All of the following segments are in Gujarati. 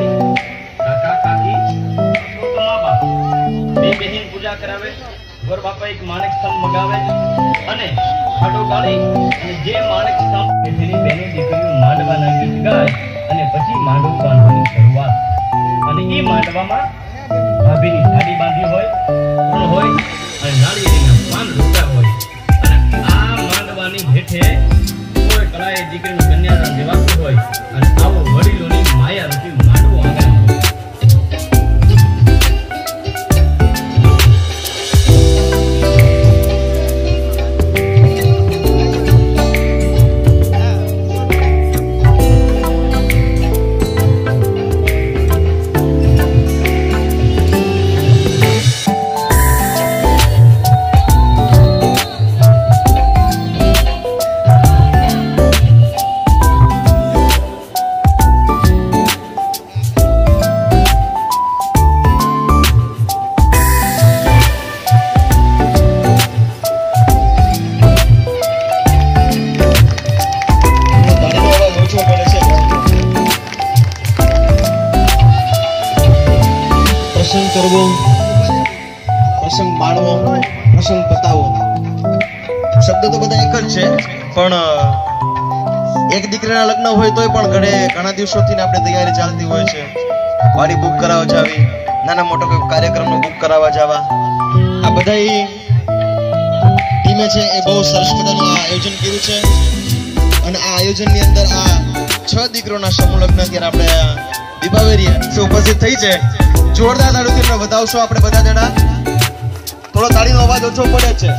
ભાઈ, કાકા કાકી, માँ બાપ બે બહેન પૂજા કરાવે, વર બાપા એક માણેક સ્તંભ મગાવે અને ખાડો ગાળી અને જે માણેક સ્તંભ તેની બેને દીકરીઓ માંડવાના ગીત ગાય અને પછી માંડવું બાંધવાની શરૂઆત. અને એ માંડવામાં ભાભીની સાડી બાંધી હોય અને નાળિયેરીના પાન લૂંટા હોય અને આ માંડવાની હેઠે કોઈ કળાએ દીકરીનું કન્યાદાન દેવાતું હોય અને આવો વડીલોની માયા રૂપી માંડવો આંગણે પ્રસંગ માણવો, પ્રસંગ પતાવો. શબ્દ તો બધા એક જ છે, પણ એક દીકરીના લગ્ન હોય તોય પણ ઘણા દિવસોથી આપણે તૈયારી ચાલતી હોય છે. વાડી બુક કરાવવા જાવી, નાના મોટો કોઈ કાર્યક્રમનો બુક કરાવવા જવા, આ બધા ટીમે છે એ બહુ સરસ મજાનું આયોજન કર્યું છે. અને આ આયોજનની અંદર આ 6 દીકરોના સમૂહ લગ્ન અત્યારે આપણે દીપાવેરી ઉપસ્થિત થઈ છે. જોરદાર તાળીઓથી આપણે વધાવશો. આપણે બધા જણા થોડો તાળીનો અવાજ ઓછો પડે છે.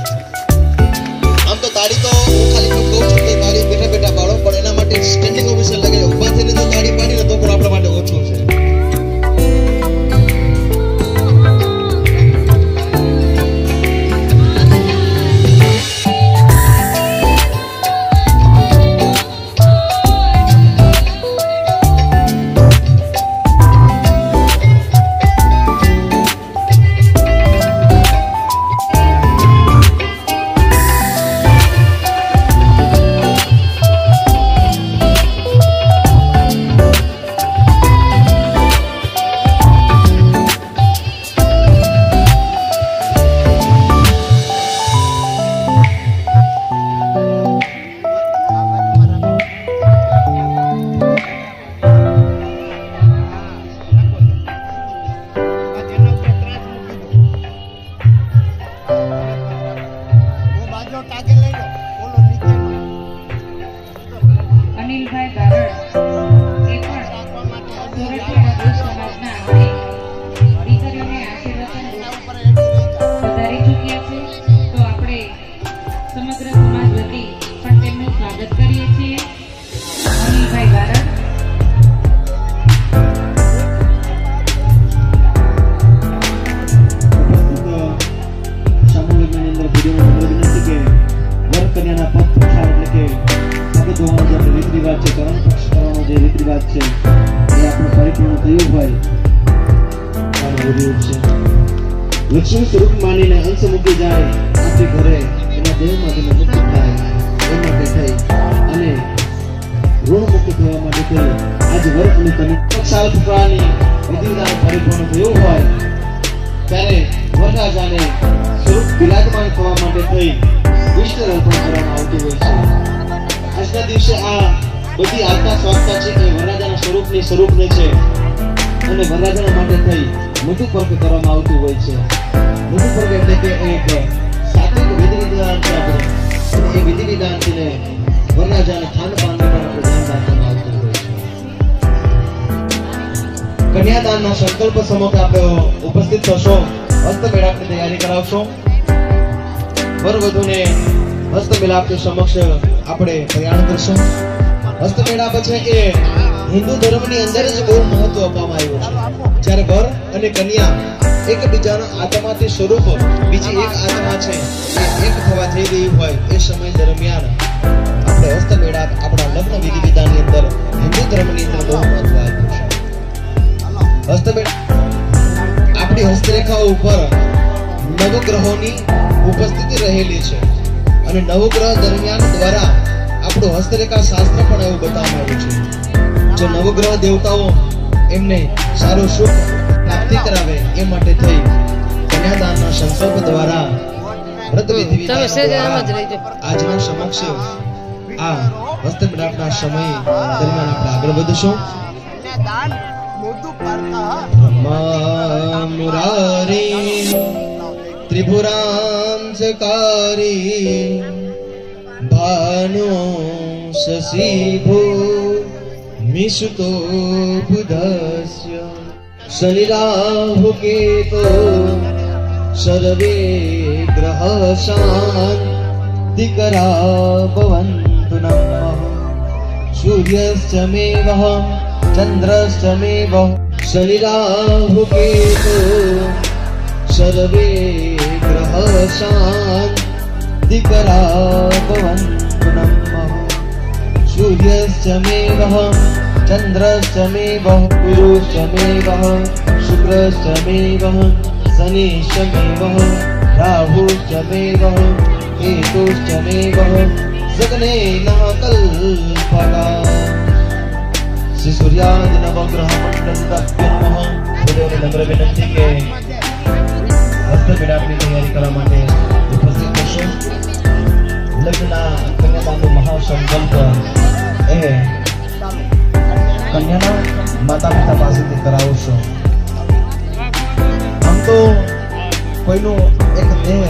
આમ તો તાળી તો હું ખાલી કહું છું કે તાળી બેઠા બેઠા પાડો, પણ એના માટે સ્ટેન્ડિંગ ઓફિસર લાગે. ઊભા થઈને જો તાળી પાડીને તો પણ આપણા માટે ઓછું છે. અનિલભાઈ બારડ એ પણ સુરતના સમાજના આપણે દીકરીઓને આશીર્વાદ વધારી ચૂક્યા છે. તો આપણે સમગ્ર સમાજ વતી પણ તેમનું સ્વાગત કરીએ છીએ. અનિલભાઈ બારડ લક્ષ્મી સ્વરૂપ માનીને અંશ મૂકી જાય આપણી ઘરે એના દેહમાંથી મુક્ત થાય એ માટે થઈ અને ઋણ મુક્ત થવા માટે થઈ આજ વર અને કન્યા સાવધાની વિધિવિધાન પરિપૂર્ણ થયું હોય ત્યારે વરરાજાને સ્વરૂપ બિરાજમાન થવા માટે થઈ વિષ્ણુ અર્પણ કરવામાં આવતું હોય છે. આજના દિવસે આ બધી આજ્ઞા સ્વાગતા છે એ વરરાજાના સ્વરૂપને છે અને વરરાજાના માટે થઈ મધુ પર્વ કરવામાં આવતું હોય છે. મધુ પર્વ એટલે કે એક સાત્વિક વિધિ વિધાન છે આપણે, એ વિધિ વિધાનથી વરરાજાને ખાનપાનનું પણ આપણે ધ્યાન રાખવામાં આવતું હોય છે. કન્યાદાનના સંકલ્પ સમક્ષ આપણે ઉપસ્થિત થશો, હસ્તમેળાપની તૈયારી કરાવશો. વર વધુને હસ્તમેળાપની સમક્ષ આપણે પ્રયાણ કરશું. હસ્તમેળાપ છે એ હિન્દુ ધર્મની અંદર જ બહુ મહત્વ આપવામાં આવ્યું છે. જ્યારે વર અને કન્યા એકબીજાના આત્માથી સ્વરૂપ બીજી એક આત્મા છે એ એક થવા થઈ રહી હોય એ સમય દરમિયાન આપણે હસ્તમેળાપ આપણા લગ્ન વિધિ વિધાનની અંદર હિન્દુ ધર્મની અંદર બહુ મહત્વ આપ્યું છે. હસ્તમેળાપ આપણી હસ્તરેખાઓ ઉપર નવગ્રહોની ઉપસ્થિતિ રહેલી છે અને નવગ્રહ દરમિયાન દ્વારા આપણું હસ્તરેખા શાસ્ત્ર પણ એવું બતાવવામાં આવ્યું છે. જો નવગ્રહ દેવતાઓ એમને સારું સુખ પ્રાપ્તિ કરાવે એ માટે થઈ કન્યાદાનના સંકલ્પ દ્વારા વ્રત વિધિ આજના સમક્ષ આ વસ્ત્ર વિરાટના સમય દરમિયાન આપણે આગળ વધીશું. મુરારી ત્રિપુરાંસકારી ભાનો શશિભો મિશુતો બુધસ્ય શનિરાહુ કેતો સર્વે ગ્રહ શાંતિકરા ભવન્તુ નમઃ. સૂર્યશ્ચમેવ ચંદ્રશ્ચમેવ શનિરાહુ કેતો સર્વે ગ્રહ શાંતિકરા ભવન્તુ નમઃ. સૂર્યશ્ચમેવ ચંદ્રશ્ચમેવ ગુરુશ્ચમેવ શુક્રશ્ચમેવ શનિશ્ચમેવ રાહુશ્ચમેવ કેતુશ્ચમેવ સગનેન કલ્પના. શ્રી સૂર્યાદિ નવગ્રહ મંડળાભ્યો નમઃ. ભૂદેવને નમ્ર વિનંતી કે વસ્ત્ર વિરાટની તૈયારી કરવા માટે ઉપસ્થિત થશો. લગ્નના કન્યાદાનનો મહાસંકલ્પ એ કન્યાના માતા પિતા પાસેથી કરાવશો. આમ તો કોઈનું એક દેહ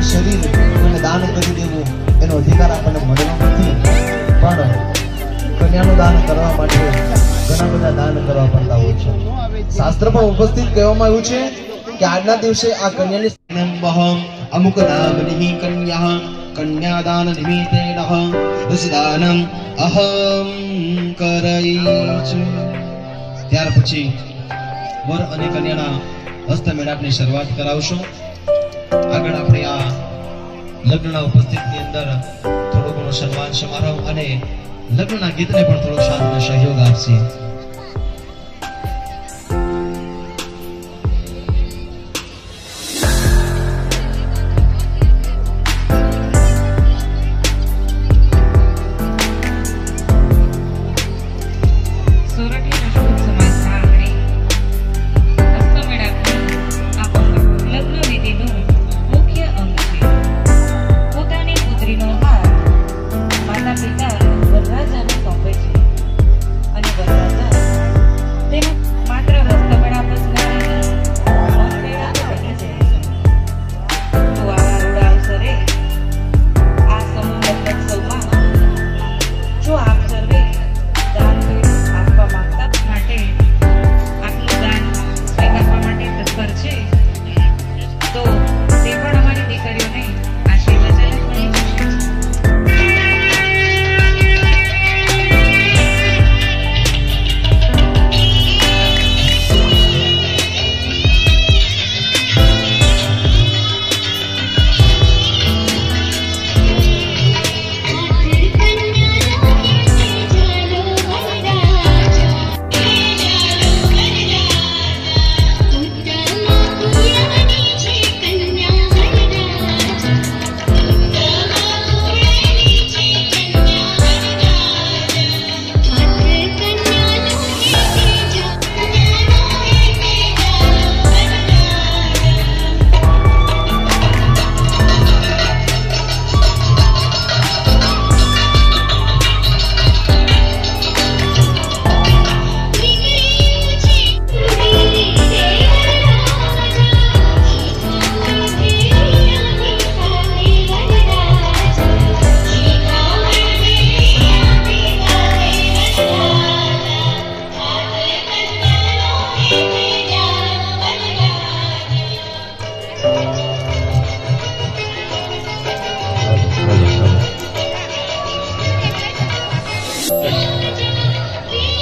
શરીર કોઈને દાન કરી દેવું એનો અધિકાર આપણને મળેલો નથી, પણ કન્યાનું દાન કરવા માટે ઘણા બધા દાન કરવા પડતા હોય છે. શાસ્ત્ર પણ ઉપસ્થિત કહેવામાં આવ્યું છે કે આજના દિવસે આ કન્યાની અમુક નામની કન્યા કન્યાદાન નિમિત્તેન દશદાનમ અહમ કરૈછ. ત્યાર પછી વર અને કન્યાના હસ્તમેળાપની શરૂઆત કરાવશો. આગળ આપણે આ લગ્નના ઉપસ્થિતની અંદર થોડો ઘણો સન્માન સમારોહ અને લગ્નના ગીતને પણ થોડો સાથ સહયોગ આપશે.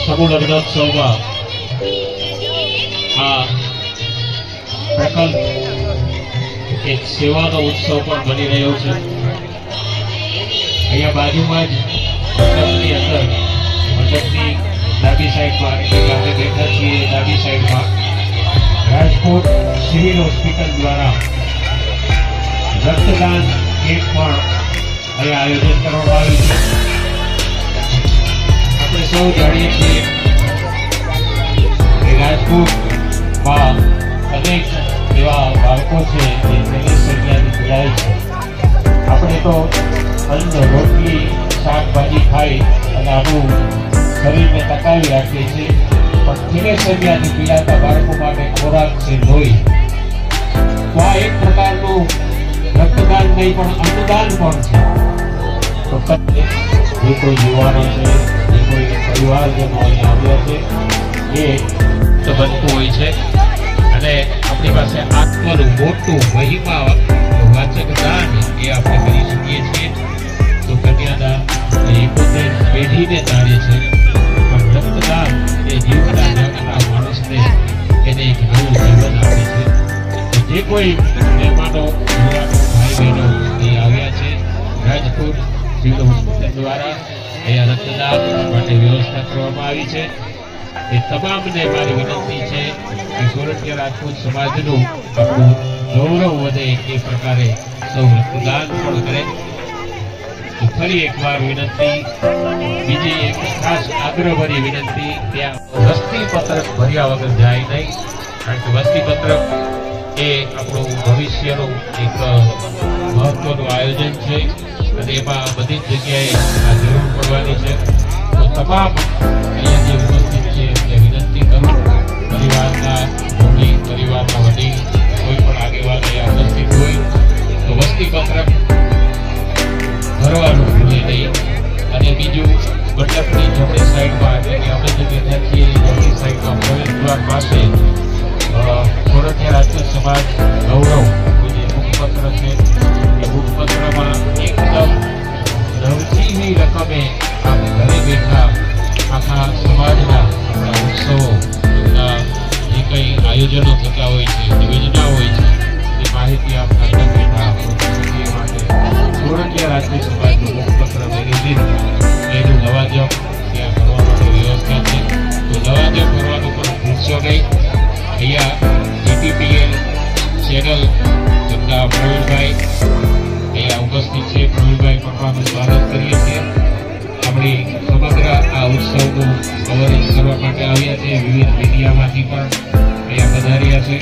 સમૂહ લગ્નોત્સવમાં આ પ્રકલ્પ એક સેવાનો ઉત્સવ પણ બની રહ્યો છે. અહીંયા બાજુમાં જ મંડપની અંદર મંડપની ડાબી સાઈડમાં એટલે કે આપણે બેઠા છીએ ડાબી સાઈડમાં રાજકોટ સિવિલ હોસ્પિટલ દ્વારા રક્તદાન કેમ્પ પણ અહીંયા આયોજન કરવામાં આવ્યું છે. આપણે સૌ જાણીએ છીએ રાજકોટમાં અનેક એવા બાળકો છે જે થેલેસેમિયાથી પીડાય છે. આપણે તો અન્ન રોટલી શાકભાજી ખાઈ અને આપણું શરીરને ટકાવી રાખીએ છીએ, પણ થેલેસેમિયાથી પીડાતા બાળકો માટે ખોરાક છે લોહી. તો આ એક પ્રકારનું રક્તદાન નહીં પણ અન્નદાન પણ છે. તો જે કોઈ યુવાનો છે, જે કોઈ પરિવારજનો અહીંયા આવ્યા છે, એ તો બનતું હોય છે. અને આપણી પાસે આત્માનું મોટું મહિમા વાચક દાન એ આપણે કરી શકીએ છીએ. તો કન્યાદાન એ પોતે પેઢીને તારે છે, પણ રક્તદાન એ જીવના જગતના માણસને એને એક નવું જીવન આપે છે. જે કોઈ મહેમાનો ભાઈ બહેનો એ આવ્યા છે રાજકોટ સિવિલ હોસ્પિટલ દ્વારા અહીંયા રક્તદાન માટે વ્યવસ્થા કરવામાં આવી છે. એ તમામને મારી વિનંતી છે કે સોરઠિયા રાજપૂત સમાજનું આપણું ગૌરવ વધે એ પ્રકારે સૌ રક્તદાન પણ કરે. તો ફરી એકવાર વિનંતી, બીજી એક ખાસ આગ્રહભરી વિનંતી, ત્યાં વસ્તી પત્રક ભર્યા વગર જાય નહીં, કારણ કે વસ્તી પત્રક એ આપણું ભવિષ્યનું એક મહત્વનું આયોજન છે અને એમાં બધી જ જગ્યાએ આ જરૂર પડવાની છે. તો તમામ અહીંયા જે ઉપસ્થિત છે તે વિનંતી કરું, પરિવારના મોટી, પરિવારના વડીલ, કોઈ પણ આગેવાન અહીંયા ઉપસ્થિત હોય તો વસ્તી પત્રક ભરવાનું ભૂલે નહીં. અને બીજું, મંડપની જમણી સાઈડમાં એટલે કે અમે જે બેઠા છીએ જમણી સાઈડમાં પ્રવેશ દ્વાર પાસે સોરઠિયા રાજપૂત સમાજ ગૌરવ જે મુખપત્ર છે એ મુખપત્રમાં એકદમ નવજીવી રકમે આપ ઘરે બેઠા આખા સમાજના આપણા ઉત્સવોના જે કંઈ આયોજનો થતા હોય છે, યોજના હોય છે, એ માહિતી આપ ઘરે બેઠા એ માટે સોરઠિયા રાજપૂત સમાજનું મુખપત્ર મેળવી એનું લવાજમ ત્યાં ભરવા માટે વ્યવસ્થા છે. તો લવાજમ ભરવાનું પણ ભૂલશો નહીં. અહીંયા જીટીપીએલ ચેનલ તેમના પ્રવીણભાઈ અહીંયા ઉપસ્થિત છે. પ્રવીણભાઈ પરમાનું સ્વાગત કરીએ છીએ. આપણી સમગ્ર આ ઉત્સવનું કવરેજ કરવા માટે આવ્યા છે. વિવિધ મીડિયામાંથી પણ અહીંયા પધાર્યા છે.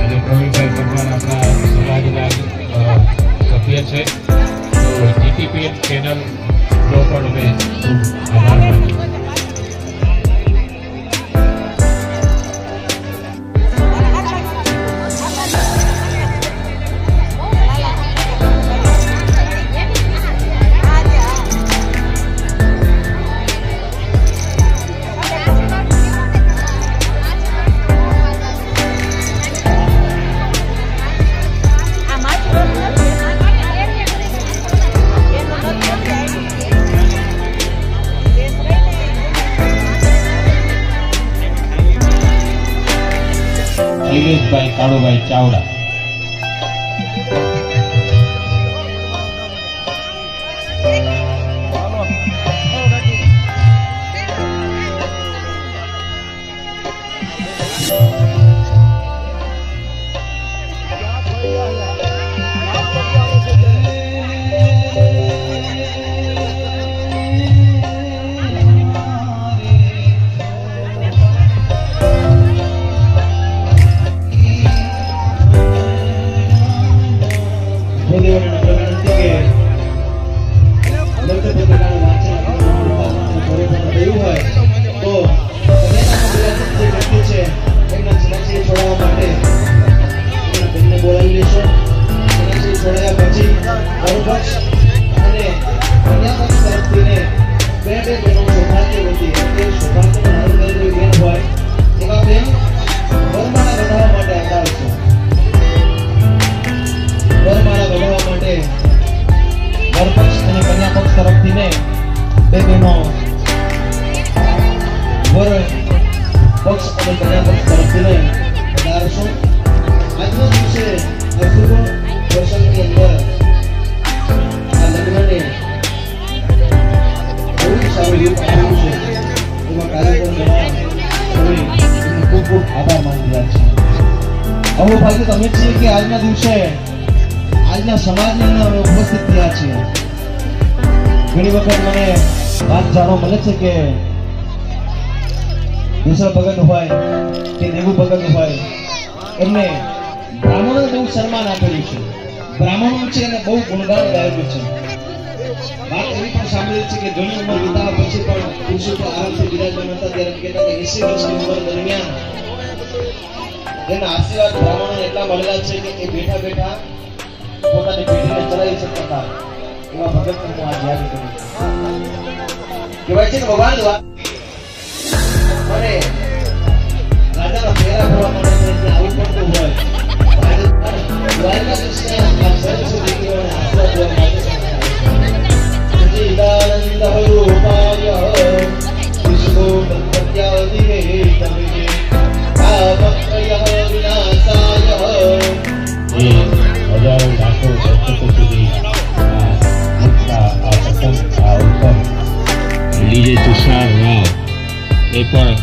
અને પ્રવીણભાઈ પરમાર આપણા સમાજના સભ્ય છે. તો જીટીપીએલ ચેનલ નો પણ અમે ખૂબ આભાર માનીએ. નિલેશભાઈ કાળુભાઈ ચાવડા. તમે છીએ કે આજના દિવસે આજના સમાજની અંદર ઉપસ્થિત થયા છીએ. ઘણી વખત મને વાત જાણવા મળે છે કે વિશાળ ભગત હોય કે દેવું ભગત હોય, એમને બ્રાહ્મણોને બહુ સન્માન આપેલું છે. બ્રાહ્મણો છે એને બહુ ગુણગાન ગાયેલું છે. વાત એવી પણ સાંભળી છે કે ઘણી ઉંમર વિતાવા પછી પણ પુરુષો તો આરામથી વિરાજમાન હતા ત્યારે કહેતા કે 80 વર્ષની ઉંમર દરમિયાન એના આશીર્વાદ બ્રાહ્મણોને એટલા મળેલા છે કે એ બેઠા બેઠા પોતાની પેઢીને ચલાવી શકતા હતા. એવા ભગતને હું આજ યાદ કરું છું. કહેવાય છે કે ભગવાન અને રાજાના ફેરા ફરવા માટે ત્યાં આવું પડતું હોય. દ્વારકાધીશને આ સર્વ દેવીઓને આશીર્વાદ દેવા માટે સચ્ચિદાનંદ રૂપાય વિષ્ણુ પ્રત્યાદિને તમિને પાપત્રય વિનાશાય. એ હજારો લાખો દર્શકો સુધી આ પસંદ આ અવસર ડીજે તુષાર રાવ એ પણ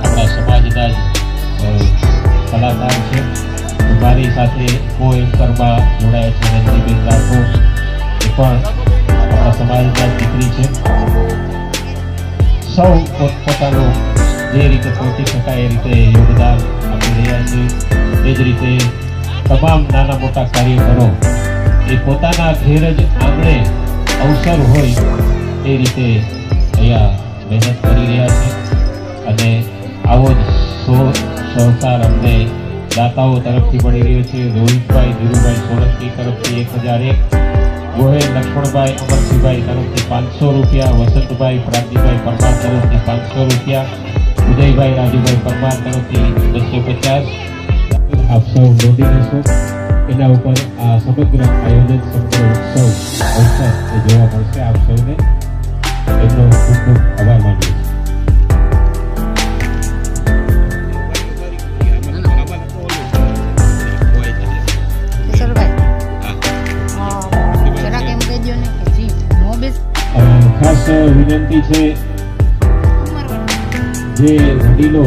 આપણા સમાજના જ કલાકાર છે. મારી સાથે કો એન્કરમાં જોડાયા છે રંજીબેન રાઠોડ, એ પણ આપણા સમાજના દીકરી છે. સૌ પોતપોતાનું જે રીતે પહોંચી શકાય એ રીતે યોગદાન આપી રહ્યા છે. એ જ રીતે તમામ નાના મોટા કાર્યકરો એ પોતાના ઘેર જ આંગણે અવસર હોય એ રીતે અહીંયા મહેનત કરી રહ્યા છે. અને આવો જ સહકાર અમને દાતાઓ તરફથી મળી રહ્યો છે. રોહિતભાઈ ધીરુભાઈ સોલંકી તરફથી 1001, ગોહેલ લક્ષ્મણભાઈ અમરસિંહભાઈ તરફથી 500 રૂપિયા, વસંતભાઈ પ્રાંતિભાઈ પરમાર તરફથી 500 રૂપિયા, ઉદયભાઈ રાજુભાઈ પરમાર તરફથી 250. આપ સૌ નોંધી લેશો. એના ઉપર આ સમગ્ર આયોજન સમગ્ર ઉત્સવ અવસર એ જોવા મળશે. આપ સૌને એમનો ખૂબ ખૂબ આભાર માનીએ. ખાસ વિનંતી છે જે વડીલો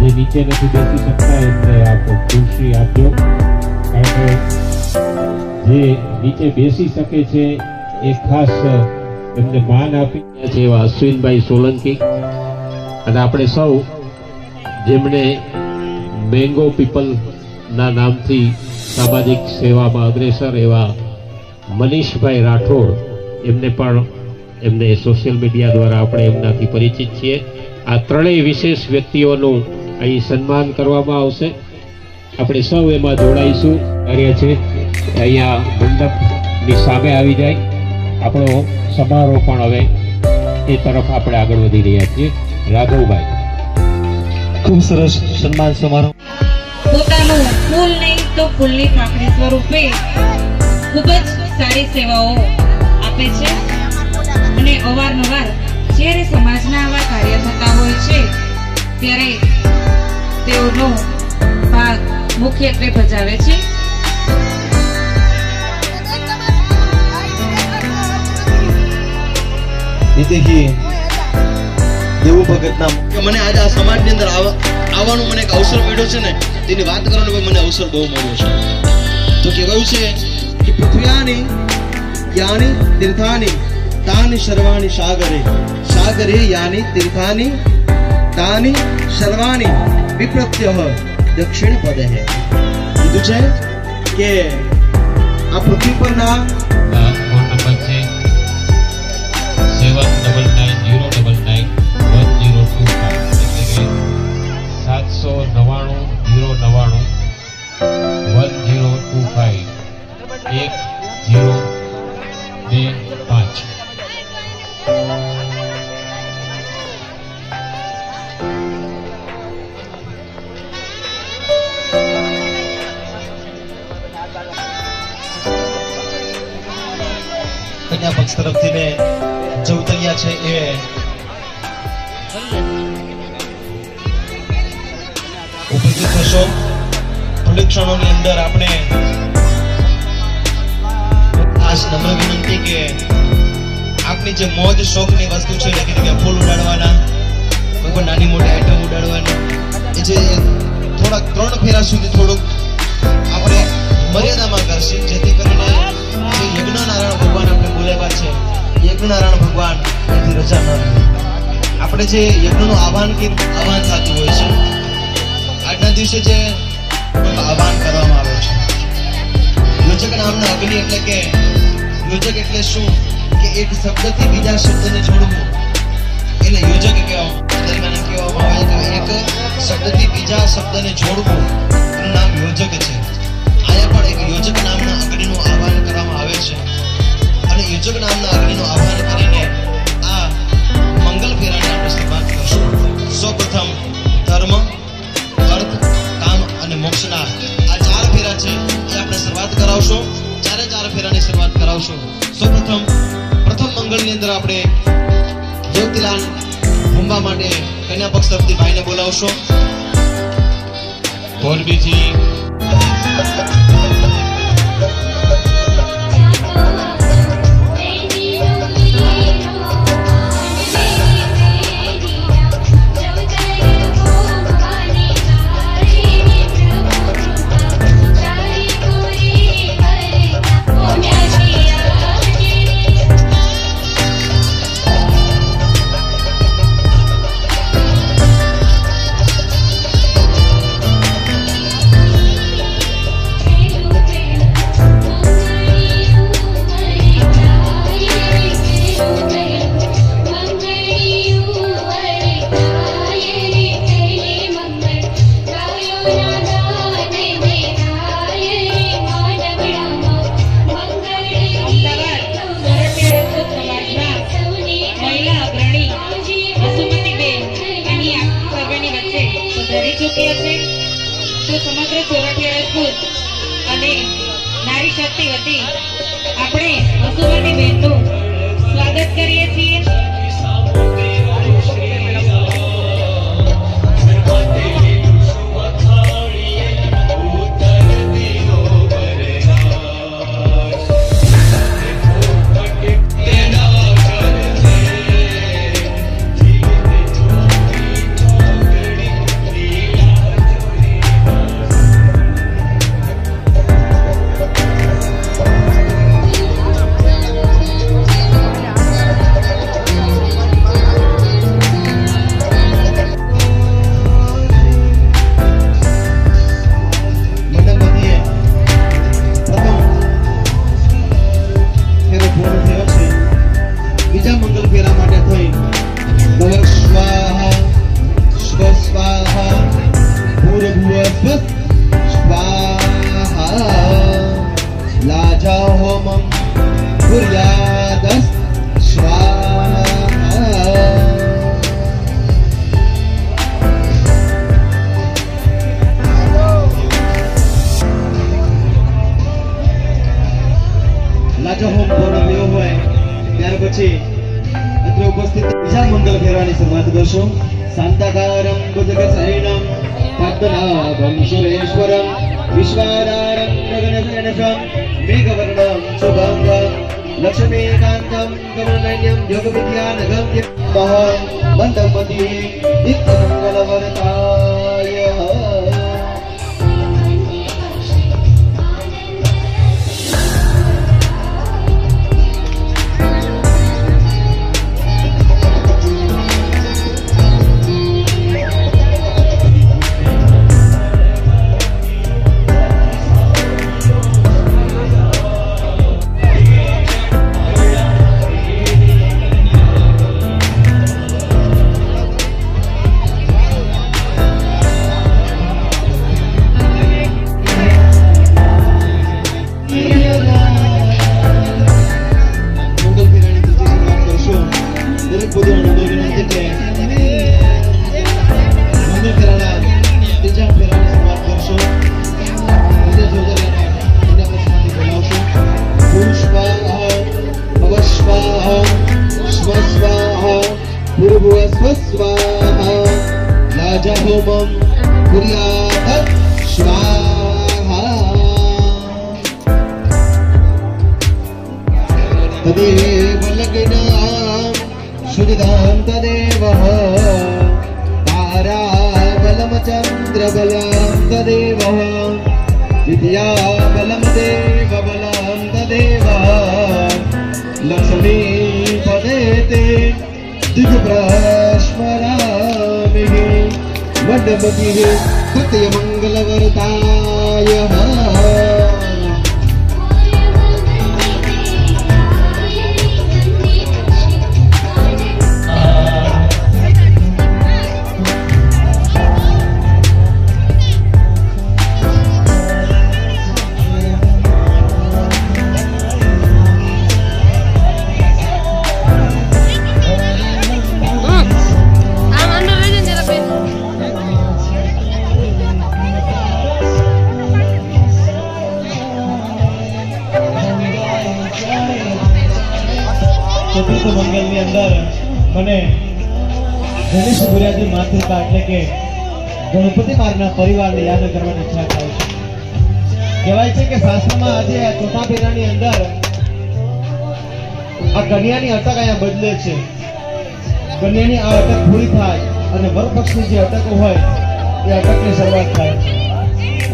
જે નીચે નથી બેસી શકતા એમને આપ ખુરશી આપજો, કારણ કે જે નીચે બેસી શકે છે એ ખાસ એમને માન આપી છે એવા અશ્વિનભાઈ સોલંકી. અને આપણે સૌ જેમણે મેંગો પીપલ ના નામથી સામાજિક સેવામાં અગ્રેસર એવા મનીષભાઈ રાઠોડ, એમને પણ એમને સોશિયલ મીડિયા દ્વારા આપણે એમનાથી પરિચિત છીએ. આ ત્રણેય વિશેષ વ્યક્તિઓનું અહીં સન્માન કરવામાં આવશે. આપણે સૌ એમાં જોડાઈશું. કાર્ય છે અહીંયા મંડપની સામે આવી જાય. આપણો સમારોહ પણ હવે એ તરફ આપણે આગળ વધી રહ્યા છીએ. રાઘવભાઈ, ખૂબ સરસ સન્માન સમારોહ. પોતાનું ફૂલ નહીં તો ફૂલની પાંખડી સ્વરૂપે ખૂબ જ સારી સેવાઓ આપે છે. અને અવારનવાર જ્યારે સમાજના આવા કાર્ય થતા હોય છે ત્યારે તેઓનો ભાગ મુખ્યત્વે ભજાવે છે. નીતિજી દેવું ભગતના મને આજે આ સમાજની અંદર આવવાનું મને એક અવસર મળ્યો છે ને, તેની વાત કરવાનો મને અવસર બહુ મળ્યો છે. તો કહેવાયું છે કે પૃથ્વ્યાની યાની તીર્થાની તાની સર્વાણી સાગરે, સાગરે યાની તીર્થાની તાની સર્વાણી વિપ્રત્યઃ દક્ષિણ પદે. કીધું છે કે આ પૃથ્વી પરના ફોન નંબર છે 7990991025, એટલે કે 79909991025. કન્યા પક્ષ તરફથી ને ચૌતરિયા છે એ ઉપસ્થિત થશો. થોડીક ક્ષણોની અંદર આપણે ખાસ નમ્ર વિનંતી કે આપની જે મોજ શોખની વસ્તુ છે, એટલે કે ફૂલ ઉડાડવાના, કોઈ પણ નાની મોટી આઈટમ ઉડાડવાની, એ જે થોડાક 3 ફેરા સુધી થોડુંક આપણે મર્યાદામાં કરશે, જેથી કરીને જે યજ્ઞનારાયણ ભગવાન આપણે બોલાવ્યા છે, યજ્ઞનારાયણ ભગવાન એથી રજા ન રહે. આપણે જે યજ્ઞનું આહવાન થતું હોય છે, આજના દિવસે જે આહવાન કરવામાં આવે છે, યોજક નામના અગ્નિ એટલે કે યોજક એટલે શું કે એક શબ્દથી બીજા શબ્દને જોડવું, એટલે યોજક કહેવામાં આવે છે. એક શબ્દથી બીજા શબ્દને જોડવું એનું નામ યોજક છે. આયા પણ એક યોજક નામના અગ્નિનું આહવાન કરવામાં આવે છે અને યોજક નામના અગ્નિનું આહવાન કરીને આ મંગલ ફેરાની આપણે શરૂઆત કરશું. સૌપ્રથમ ધર્મ, અર્થ, કામ અને મોક્ષના આ 4 ફેરા છે એ આપણે શરૂઆત કરાવશું. 4 ફેરાની શરૂઆત કરાવશું. સૌપ્રથમ પ્રથમ મંગળની અંદર આપણે જ્યોતિલાલ ભૂંબા માટે કન્યા પક્ષ તરફથી ભાઈને બોલાવશો. મોરબીજી સમગ્ર સોરઠિયા રાજપૂત અને નારી શક્તિ વતી આપણે વસુમતી બહેનનું સ્વાગત કરીએ છીએ. શાંતાકારમ ભુજગશયનમ પદ્મનાભમ સુરેશ્વરમ વિશ્વાધારમ ગગનશયનમ મેઘવર્ણમ શુભાંગમ લક્ષ્મીકાંતમ કમલનયન યોગવિદ્યાનગમ્યમ મંદમતી નિત્યમંગલવરતાય. तदेव लग्नां शुद्धां तदेवः ताराबलं चन्द्रबलं तदेवः विद्याबलं देवबलं तदेवः लक्ष्मीपदे ते दिग्भ्रष्ट स्मरामि वडमतिः सत्यमङ्गलवरदायः चतुर्थ मंगल ની અંદર મને ગણેશ ગુર્યાજી માતૃકા એટલે કે ગણપતિ મારના પરિવારને યાદ કરવાની ઈચ્છા થાય છે. કહેવાય છે કે શાસ્ત્રમાં આજે આ ચોથા ફેરાની અંદર આ કન્યાની અટક અહીંયા બદલે છે. કન્યાની આ અટક પૂરી થાય અને વરપક્ષની જે અટક હોય એ અટકની શરૂઆત થાય છે.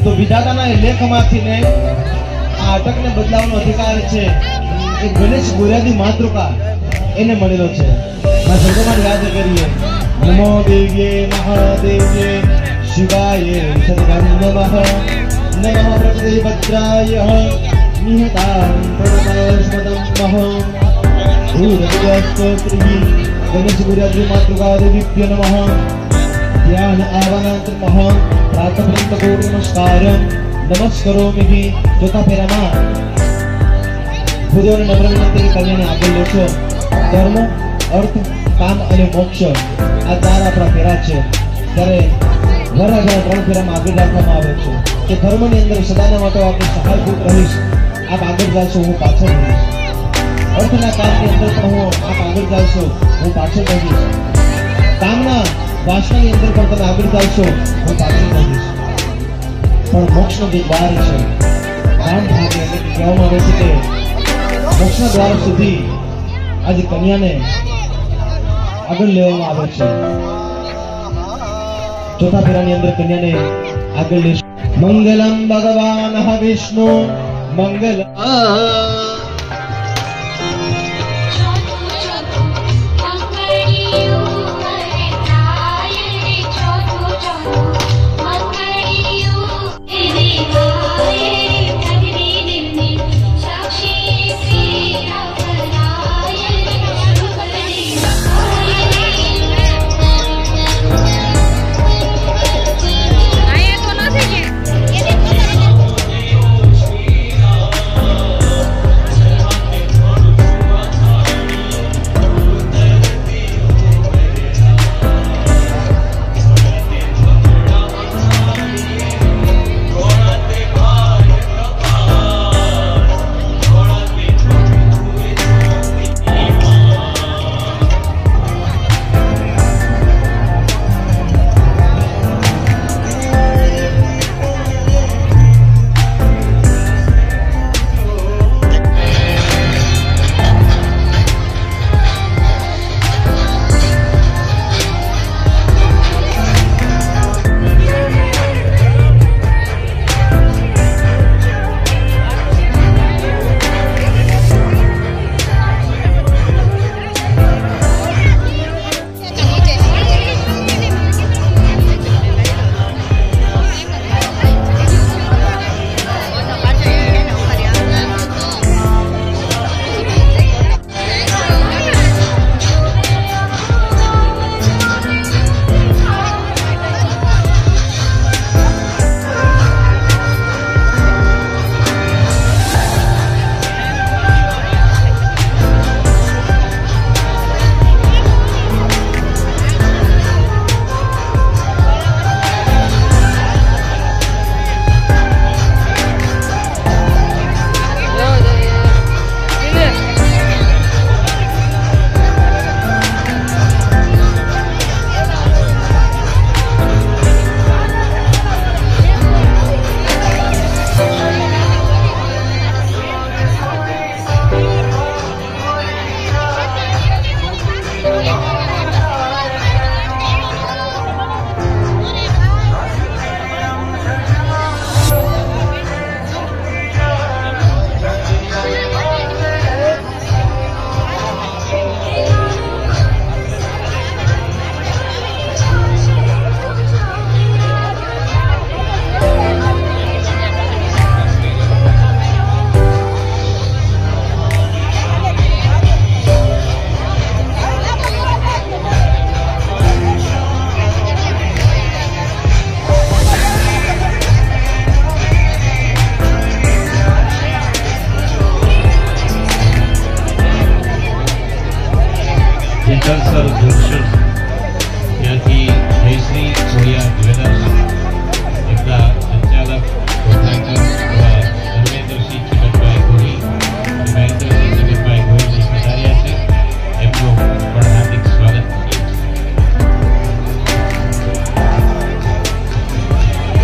તો વિધાતાના એ લેખમાંથી ને આ અટકને બદલાવવાનો અધિકાર છે એ ગણેશ ગુર્યાજી માતૃકા એને મળેલો છે. આ શબ્દોમાં યાદ કરીએ. નમો દેવ્યે મહાદેવ્યે શિવાય સદગમ નમઃ નમઃ પ્રકૃતિ ભદ્રાય નિહતાં પ્રણતસ્મદં મહ ભૂરસ્તોત્રી ગણેશ ગુર્યાજી માતૃકા દેવીભ્ય નમઃ ધ્યાન આવાનાંતર મહ પ્રાતઃપ્રંત કોટિ નમસ્કારં નમસ્કરોમિ. ચોથા ફેરામાં ભૂદેવને નમ્ર વિનંતી કન્યાને આગળ લો છો. ધર્મ, અર્થ, કામ અને મોક્ષ આ ચાર આપણા ફેરા છે. ત્યારે વરરાજાના 3 ફેરામાં આગળ રાખવામાં આવે છે કે ધર્મની અંદર સદાના માટે આપણે સહાયભૂત રહીશ, આપ આગળ ચાલશો હું પાછળ રહીશ. અર્થના કામની અંદર પણ આપ આગળ ચાલશો હું પાછળ રહીશ. કામના વાસનાની અંદર પણ તમે આગળ ચાલશો હું પાછળ રહીશ. પણ મોક્ષનો જે દ્વાર છે કામ ભાગે એટલે કહેવામાં આવે છે કે મોક્ષના દ્વાર સુધી આજે કન્યાને આગળ લેવામાં આવે છે. ચોથા ફેરાની અંદર કન્યાને આગળ લેશે. મંગલમ ભગવાન વિષ્ણુ મંગલ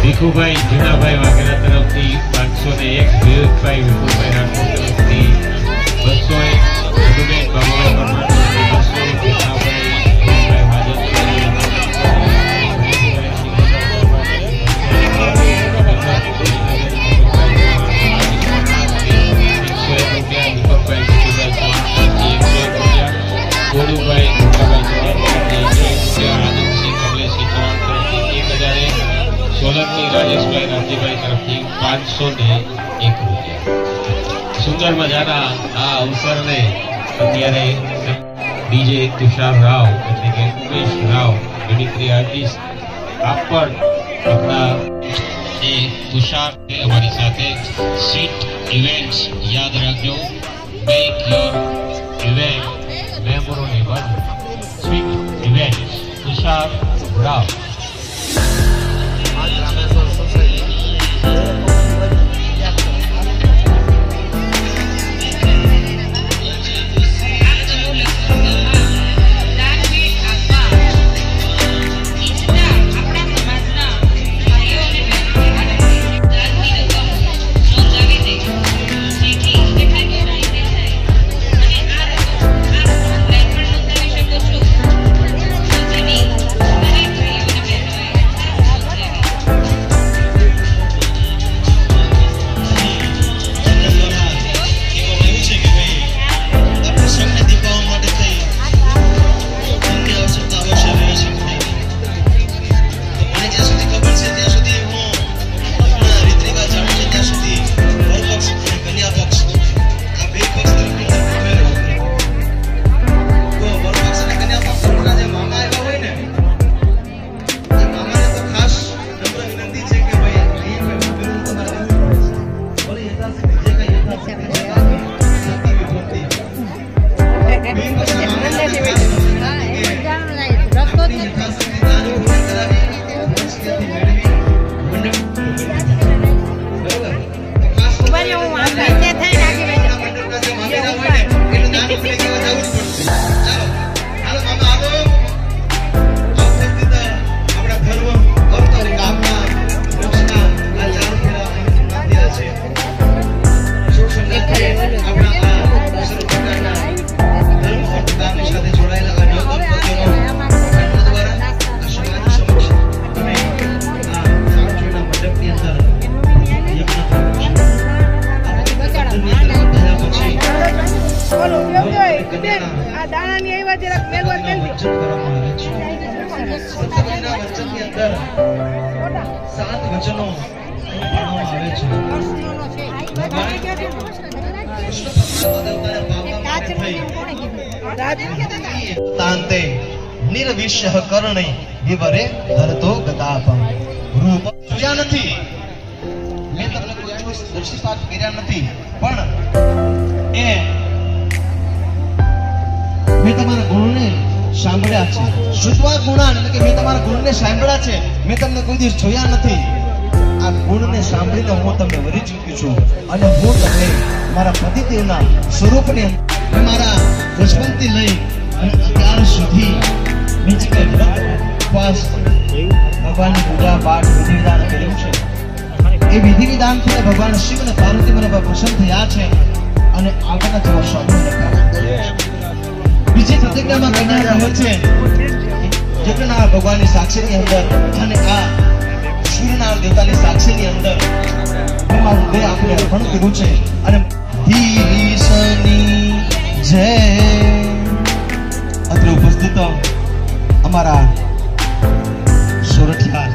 ભીખુભાઈ જુનાભાઈ વાઘેલા તરફથી 501, વિવેકભાઈ વિપુલભાઈ રાઠોડ તરફથી 201, મધુબેન બાબુભાઈ પરમાર તરફથી 200, કૃષ્ણાભાઈ હાજર ગોડુભાઈ આનંદસિંહ કમલેશસિંહ ચૌહાણ તરફથી 1000, સોલંકી રાજેશભાઈ રામજીભાઈ તરફથી 501 રૂપિયા. સુંદર મજાના આ અવસરને અત્યારે ડીજે તુષાર રાવ એટલે કે ઉમેશ રાવ મિમિક્રી આર્ટિસ્ટ આપ પણ આપણા એ તુષાર અમારી સાથે સ્વીટ ઇવેન્ટ્સ યાદ રાખજો. Make your event memorable. Sweet events Tushar Rao. તાંતે નિર્વિષ્ય કરણી વિવરે ધરતો ગદાપમ. રૂપ જોયા નથી, મેં તમને કોઈ આનો દર્શિપાત કર્યા નથી, પણ એ મેં તમારા ગુણને સાંભળ્યા છે. શ્રુત્વા ગુણાન એટલે કે મેં તમારા ગુણને સાંભળ્યા છે, મેં તમને કોઈ દિવસ જોયા નથી. આ ગુણને સાંભળીને હું તમને વરી ચૂક્યો છું અને હું તમને મારા પતિદેવના સ્વરૂપને મારા દુશ્મનથી લઈ અને અત્યાર સુધી નીચે ઉપવાસ ભગવાનની પૂજા પાઠ વિધિ વિધાન કર્યું છે. એ વિધિ વિધાનથી ભગવાન શિવ અને પાર્વતી મને પ્રસન્ન થયા છે અને આગળના જેવો સ્વભાવ બીજી પ્રતિજ્ઞામાં કન્યા રહે છે જેટલા ભગવાનની સાક્ષીની અંદર અને આ સૂર્યનારાયણ દેવતાની સાક્ષીની અંદર મારું હૃદય આપણે અર્પણ કર્યું છે. અને ધીરીસની જય. અત્રે ઉપસ્થિત અમારા સોરઠિયા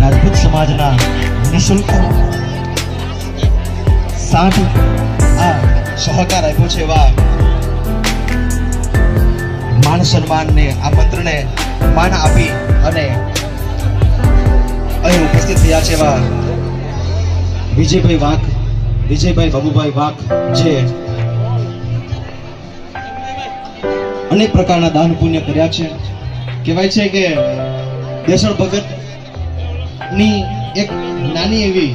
રાજપૂત સમાજના નિઃશુલ્ક 60 આ સહકાર આપ્યો છે એવા માન સન્માનને આ મંત્રને માન આપી અને અહીં ઉપસ્થિત થયા છે એવા વિજયભાઈ બાબુભાઈ વાઘ, જે અનેક પ્રકારના દાન પુણ્ય કર્યા છે. કહેવાય છે કે દેસળ ભગત ની એક નાની એવી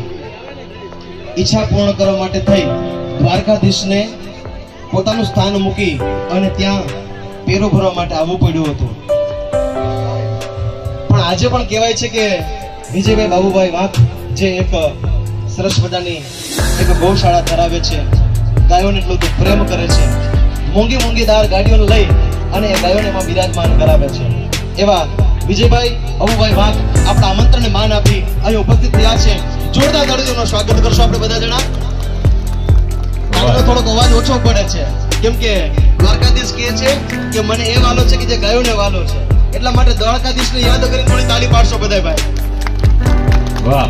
ઈચ્છા પૂર્ણ કરવા માટે થઈ દ્વારકાધીશને પોતાનું સ્થાન મૂકી અને ત્યાં પેરો ભરવા માટે આવવું પડ્યું હતું. પણ આજે પણ કહેવાય છે કે વિજયભાઈ બાબુભાઈ વાઘ જે એક સરસ મજાની એક ગૌશાળા ધરાવે છે, ગાયોને એટલું બધું પ્રેમ કરે છે, મોંઘી દાર ગાડીઓને લઈ અને એ ગાયોને એમાં બિરાજમાન કરાવે છે, એવા વિજયભાઈ બાબુભાઈ વાઘ આપણા આમંત્રણને માન આપી અહીં ઉપસ્થિત થયા છે. જોરદાર તાળીઓનું સ્વાગત કરશો આપણે બધા જણા. થોડોક અવાજ ઓછો પડે છે કેમ કે દ્વારકાધીશ કહે છે કે મને એ વાલો છે કે જે ગાયોને વાલો છે, એટલા માટે દ્વારકાધીશને યાદ કરીને થોડી તાળી પાડશો બધા ભાઈ. વાહ,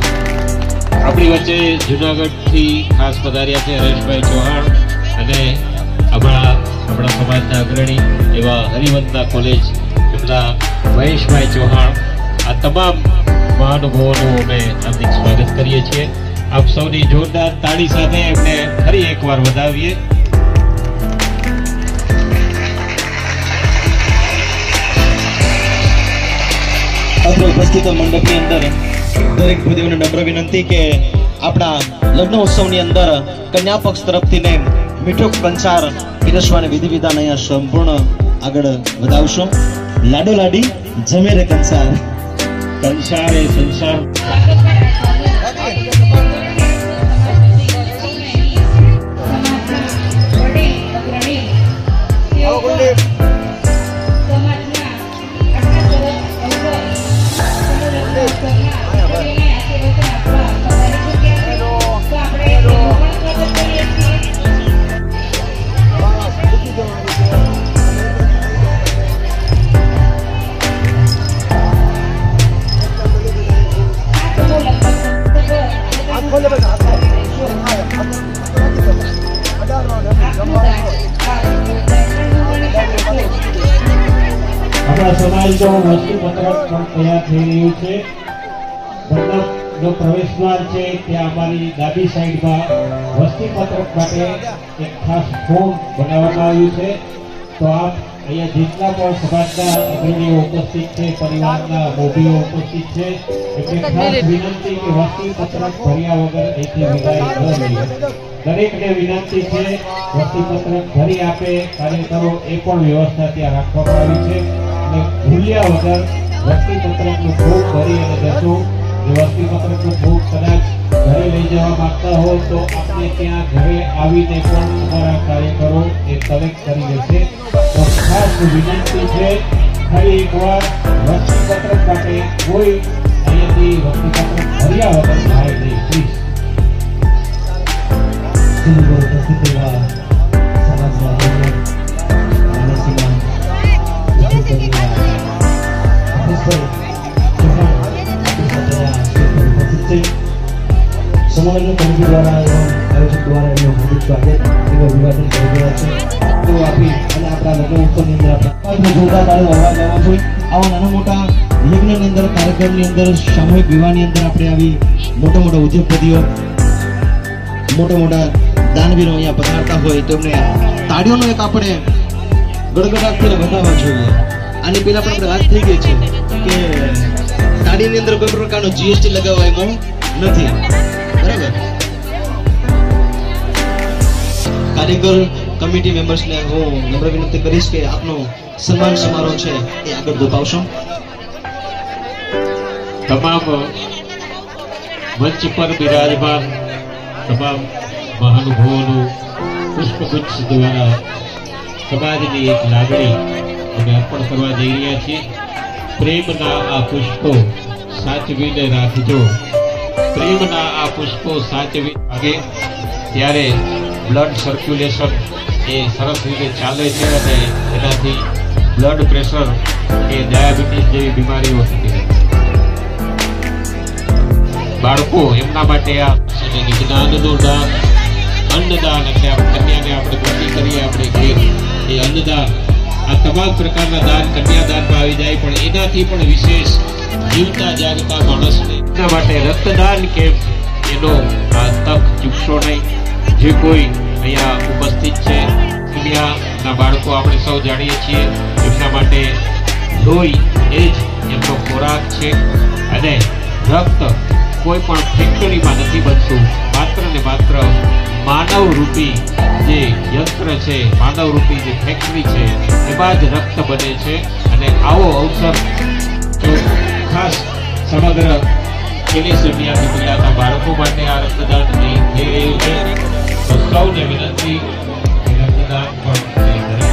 આપણી વચ્ચે જુનાગઢથી ખાસ પધાર્યા છે હરેશભાઈ ચૌહાણ અને આપણા સમાજના અગ્રણી એવા હરિવંદના કોલેજ એમના મહેશભાઈ ચૌહાણ. આ તમામ મહાનુભાવોનું અમે હાર્દિક સ્વાગત કરીએ છીએ. આપ સૌની જોરદાર તાળી સાથે એમને ફરી એકવાર વધાવીએ. અત્રે ઉપસ્થિત મંડપની અંદર દરેક ભૂદેવને નમ્ર વિનંતી કે આપણા લગ્ન ઉત્સવની અંદર કન્યા પક્ષ તરફથી ને મીઠો કંસાર પીરસવાને વિધિ વિધાન અહીંયા સંપૂર્ણ આગળ વધાવશો. લાડો લાડી જમે રે કંસાર, કંસાર એ સંસાર. આપણા સમાજનું વસ્તુપત્રક પણ તૈયાર થઈ રહ્યું છે. મંડપનો પ્રવેશ દ્વાર છે ત્યાં અમારી ડાબી સાઈડમાં વસ્તીપત્રક માટે એક ખાસ ફોર્મ બનાવવામાં આવ્યું છે. તો આપ અહીંયા જેટલા પણ સમાજના અગ્રણીઓ ઉપસ્થિત છે, પરિવારના મોભીઓ ઉપસ્થિત છે, એટલે ખાસ વિનંતી કે વસ્તીપત્રક ભર્યા વગર અહીંથી વિદાય ન લઈએ. દરેકને વિનંતી છે વસ્તીપત્રક ભરી આપે કાર્યકરો એ પણ વ્યવસ્થા ત્યાં રાખવામાં આવી છે. અને ભૂલ્યા વગર વસ્તીપત્રકનું ભોગ ભરી અને જશો. જો વસ્તીપત્રકનું ભોગ કદાચ ઘરે લઈ જવા માંગતા હો તો આપણે ત્યાં ઘરે આવીને પણ અમારા કાર્યકરો એ કલેક્ટ કરી લેશે. તો ખાસ વિનંતી છે ફરી એકવાર વસ્તીપત્રક માટે કોઈ અહીંયાથી વસ્તીપત્રક ભર્યા વગર થાય નહીં પ્લીઝ. ઉપસ્થિત એવા સમાજના સમગ્ર કમિટી દ્વારા આયોજક દ્વારા એમનું હાર્દિક સ્વાગત એનું અભિવાદન કરી રહ્યા છે. તો આપી અને આપણા લગ્ન ઉત્સવની અંદર આપણે જોરદાર તાળીનો અવાજ આવવો જોઈએ. આવા નાના મોટા યજ્ઞની અંદર, કાર્યક્રમની અંદર, સામૂહિક વિવાહની અંદર આપણે આવી મોટા મોટા ઉદ્યોગપતિઓ, મોટા દાનવીરો અહીંયા પધારતા હોય તો એમને તાળીઓનો એક આપણે ગડગડાટથી વધારવા જોઈએ. આની પહેલા પણ આપણે વાત થઈ ગઈ છે કે તાળીની અંદર કોઈ પ્રકારનો જીએસટી લગાવવામાં નથી, બરાબર. કાર્યકર કમિટી મેમ્બર્સને હું નમ્ર વિનંતી કરીશ કે આપનો સન્માન સમારોહ છે એ આગળ દબાવશો. તમામ મંચ પર બિરાજમાન તમામ મહાનુભાવોનું પુષ્પગુચ્છ દ્વારા સમાજની એક લાગણી અમે અર્પણ કરવા જઈ રહ્યા છીએ. પ્રેમના આ પુષ્પો સાચવીને રાખજો. પ્રેમના આ પુષ્પો સાચવી આગે ત્યારે બ્લડ સર્ક્યુલેશન એ સરસ રીતે ચાલે છે અને એનાથી બ્લડ પ્રેશર કે ડાયાબિટીસ જેવી બીમારીઓ થતી નથી. બાળકો એમના માટે આ જ્ઞાનનું દાન, અન્નદાન એટલે કન્યાને આપણે ગતિ કરીએ આપણે ઘેર એ અન્નદાન, આ તમામ પ્રકારના દાન કન્યાદાનમાં આવી જાય. પણ એનાથી પણ વિશેષ જીવતા જાગતા માણસને એના માટે રક્તદાન કેમ્પ એનો આ તક ચૂકશો નહીં. જે કોઈ અહીંયા ઉપસ્થિત છે દુનિયાના બાળકો આપણે સૌ જાણીએ છીએ એમના માટે લોહી એ જ એમનો ખોરાક છે અને રક્ત કોઈ પણ ફેક્ટરીમાં નથી બનતું. માત્ર ને માત્ર માનવ રૂપી જે યંત્ર છે, માનવ રૂપી જે ફેક્ટરી છે એમાં જ રક્ત બને છે. અને આવો અવસર જો ખાસ સમગ્ર છેલ્લી સુનિયાથી પીડાતા બાળકો માટે આ રક્તદાન થઈ રહ્યું છે. તો સૌને વિનંતી કે રક્તદાન પણ નહીં કરે.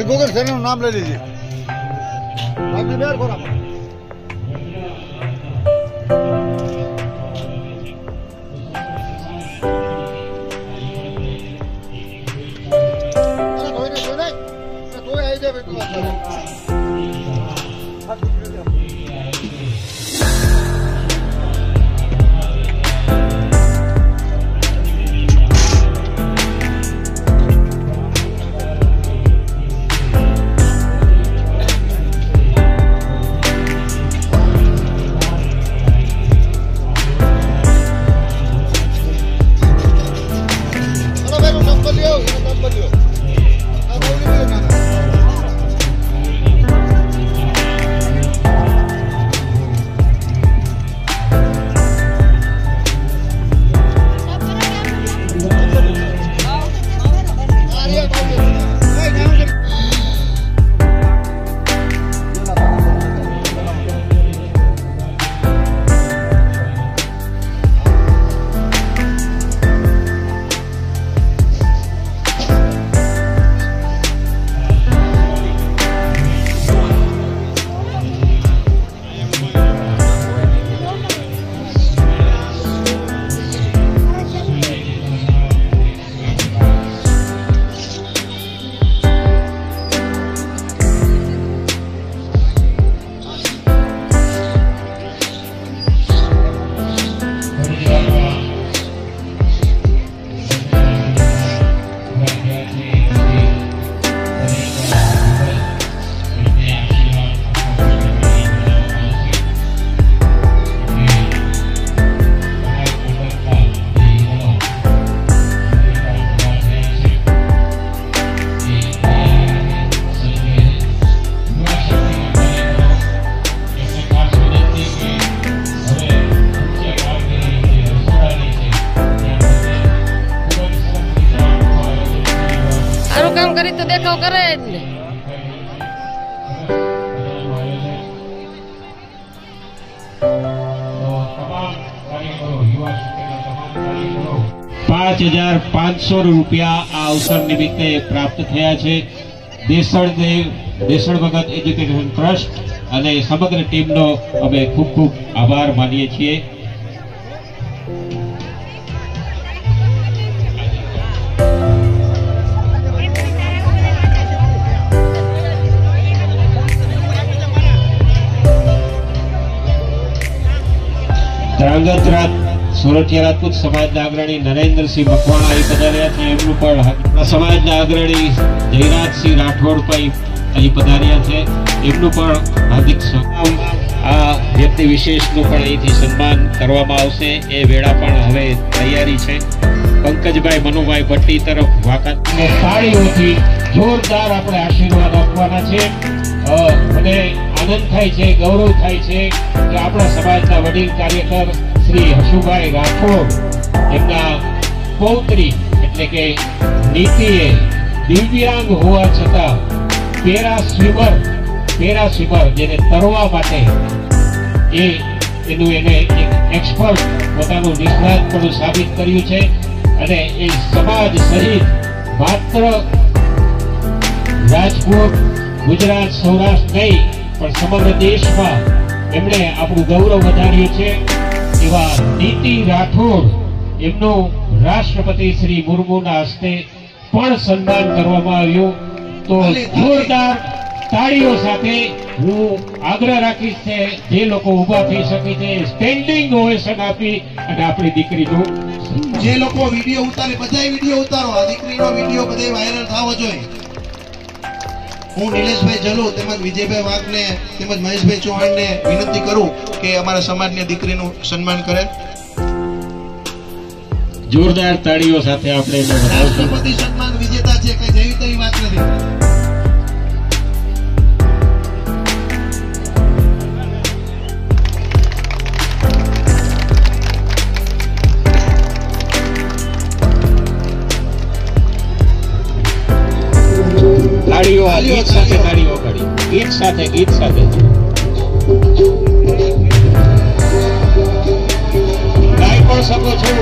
गूगल से नाम ले लीजिए आपने बेर खोरा કરી તો દેખાવ કરે જ ને. ₹5,500 આ અવસર નિમિત્તે પ્રાપ્ત થયા છે. દેસળ ભગત એજ્યુકેશન ટ્રસ્ટ અને સમગ્ર ટીમનો અમે ખૂબ ખૂબ આભાર માનીએ છીએ. ધ્રાંગધ્રા સોરઠિયા રાજપૂત સમાજના અગ્રણી નરેન્દ્રસિંહ મકવાણા અહીં પધાર્યા છે. એમનું પણ સમાજના અગ્રણી જયરાજસિંહ રાઠોડ અહીં પધાર્યા છે. એમનું પણ હાર્દિક સ્વાગત. આ વ્યક્તિ વિશેષનું પણ અહીંથી સન્માન કરવામાં આવશે. એ વેળા પણ હવે તૈયારી છે. પંકજભાઈ મનુભાઈ ભટ્ટી તરફ વાકાત તાળીઓથી જોરદાર આપણે આશીર્વાદ આપવાના છે. મને આનંદ થાય છે, ગૌરવ થાય છે કે આપણા સમાજના વડીલ કાર્યકર શ્રી હશુભાઈ રાઠોડ એમના પૌત્રી એટલે કે નીતિએ દિવ્યાંગ હોવા છતાં પેરા સ્વિમર જેને તરવા માટે એને એક એક્સપર્ટ પોતાનું નિષ્ણાતપણું સાબિત કર્યું છે. અને એ સમાજ સહિત માત્ર રાજકોટ, ગુજરાત, સૌરાષ્ટ્ર નહીં પણ સમગ્ર દેશમાં એમણે આપણું ગૌરવ વધાર્યું છે. એવા નીતિ રાઠોડ એમનું રાષ્ટ્રપતિ શ્રી મુર્મુના હસ્તે પણ સન્માન કરવામાં આવ્યું. તો જોરદાર તાળીઓ સાથે હું આગ્રહ રાખીશ કે જે લોકો ઉભા થઈ શકે છે સ્ટેન્ડિંગ ઓવેશન આપી અને આપણી દીકરીનું જે લોકો વિડીયો ઉતારે બધાય વિડીયો ઉતારો. આ દીકરીનો વિડીયો બધે વાયરલ થવો જોઈએ. હું નિલેશભાઈ જલુ તેમજ વિજયભાઈ વાઘને તેમજ મહેશભાઈ ચૌહાણને વિનંતી કરું કે અમારા સમાજની દીકરીનું સન્માન કરે. જોરદાર તાળીઓ સાથે આપણે રાષ્ટ્રપતિ સન્માન વિજેતા છે, કઈ જેવી તેવી વાત નથી. તાળીઓ ગીત સાથે તાળીઓ કાઢી ગીત સાથે ગાઈ પણ શકો છો.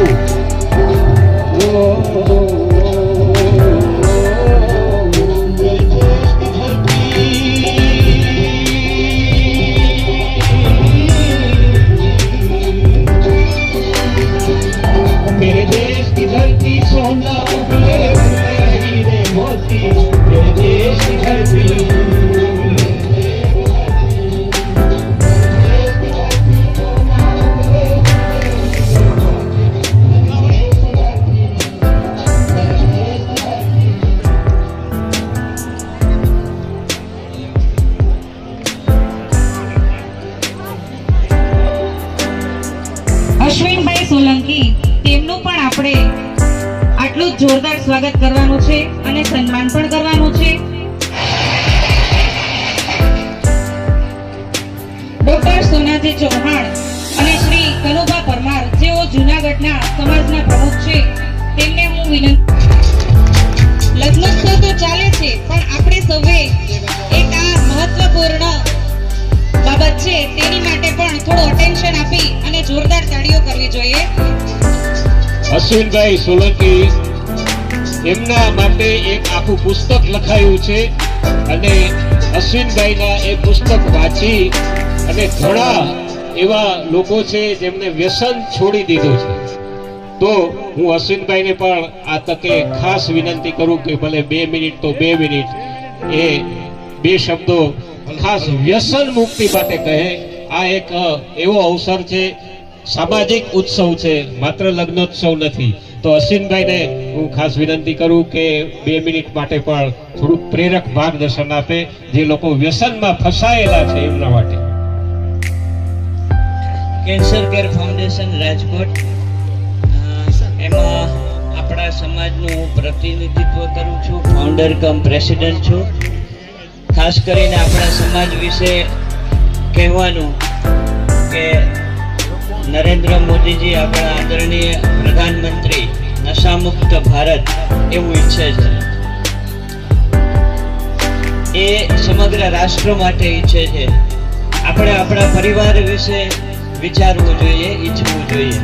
मेरे देश की धरती सोना हीरे मोती, मेरे देश की धरती અશ્વિનભાઈ સોલંકી તેમનું પણ આપણે આટલું જ જોરદાર સ્વાગત કરવાનું છે અને સન્માન પણ કરવાનું છે. ડોક્ટર સોનાજી ચૌહાણ અને શ્રી કનુભા પરમાર જેઓ જૂનાગઢના સમાજના પ્રમુખ છે તેમને હું વિનંતી. લગ્નોત્સવ તો ચાલે છે પણ આપણે સૌએ એક આ મહત્વપૂર્ણ બાબત છે તેની માટે પણ થોડું અટેન્શન આપી અને જોરદાર તાળીઓ કરવી જોઈએ. અશ્વિનભાઈ સોલંકી એમના માટે એક આખું પુસ્તક લખાયું છે અને અશ્વિનભાઈના એ પુસ્તક વાંચી અને ઘણા એવા લોકો છે જેમને વ્યસન છોડી દીધું છે. તો હું અશ્વિનભાઈને પણ આ તકે ખાસ વિનંતી કરું કે ભલે 2 મિનિટ તો 2 મિનિટ એ 2 શબ્દો ખાસ વ્યસન મુક્તિ માટે કહે. આ એક એવો અવસર છે, સામાજિક ઉત્સવ છે, માત્ર લગ્નોત્સવ નથી. તો અશ્વિનભાઈને હું ખાસ વિનંતી કરું કે 2 મિનિટ માટે પણ થોડું પ્રેરક માર્ગદર્શન આપે જે લોકો વ્યસનમાં ફસાયેલા છે એમના માટે. કેન્સર કેર ફાઉન્ડેશન રાજકોટ, એમાં આપણા સમાજનું હું પ્રતિનિધિત્વ કરું છું, ફાઉન્ડર કમ પ્રેસિડેન્ટ છું. ખાસ કરીને આપણા સમાજ વિશે કહેવાનું કે નરેન્દ્ર મોદીજી આપણા આદરણીય પ્રધાનમંત્રી નશામુક્ત ભારત એવું ઈચ્છે છે. એ સમગ્ર રાષ્ટ્ર માટે ઈચ્છે છે. આપણે આપણા પરિવાર વિશે વિચારવું જોઈએ, ઈચ્છવું જોઈએ.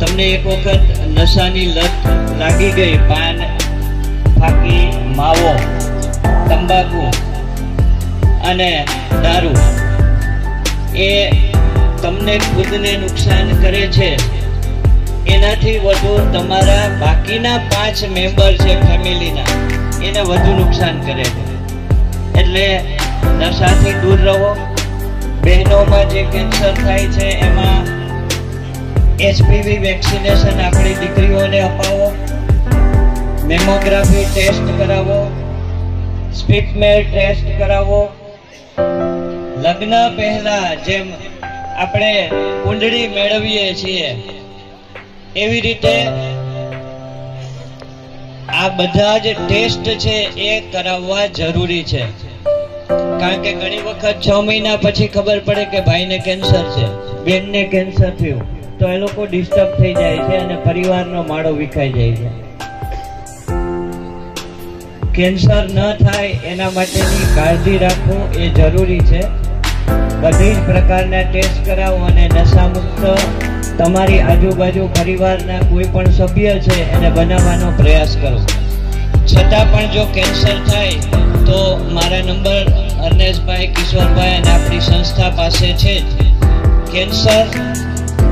તમને એક વખત નશાની લત લાગી ગઈ, પાન, ફાકી, માવો, તંબાકુ અને દારૂ, એ તમને ખુદને નુકસાન કરે છે. એનાથી વધુ તમારા બાકીના 5 મેમ્બર છે ફેમિલીના, એને વધુ નુકસાન કરે છે. એટલે નશાથી દૂર રહો. બહેનોમાં જે કેન્સર થાય છે એમાં HPV વેક્સિનેશન આપણી દીકરીઓને અપાવો, મેમોગ્રાફી ટેસ્ટ કરાવો, સ્પીટમેર ટેસ્ટ કરાવો. લગ્ન પહેલા જેમ આપણે કુંડળી મેળવીએ છીએ એવી રીતે આ બધા જે ટેસ્ટ છે એ કરાવવા જરૂરી છે. કારણ કે ઘણી વખત 6 મહિના પછી ખબર પડે કે ભાઈને કેન્સર છે, બેનને કેન્સર થયું, તો એ લોકો ડિસ્ટર્બ થઈ જાય છે અને પરિવારનો માળો વિખાઈ જાય છે. કેન્સર ન થાય એના માટેની કાળજી રાખવું એ જરૂરી છે. બધી જ પ્રકારના ટેસ્ટ કરાવો અને નશામુક્ત તમારી આજુબાજુ પરિવારના કોઈ પણ સભ્ય છે એને બનાવવાનો પ્રયાસ કરો. છતાં પણ જો કેન્સર થાય તો મારા નંબર અર્નેશભાઈ, કિશોરભાઈ અને આપણી સંસ્થા પાસે છે. કેન્સર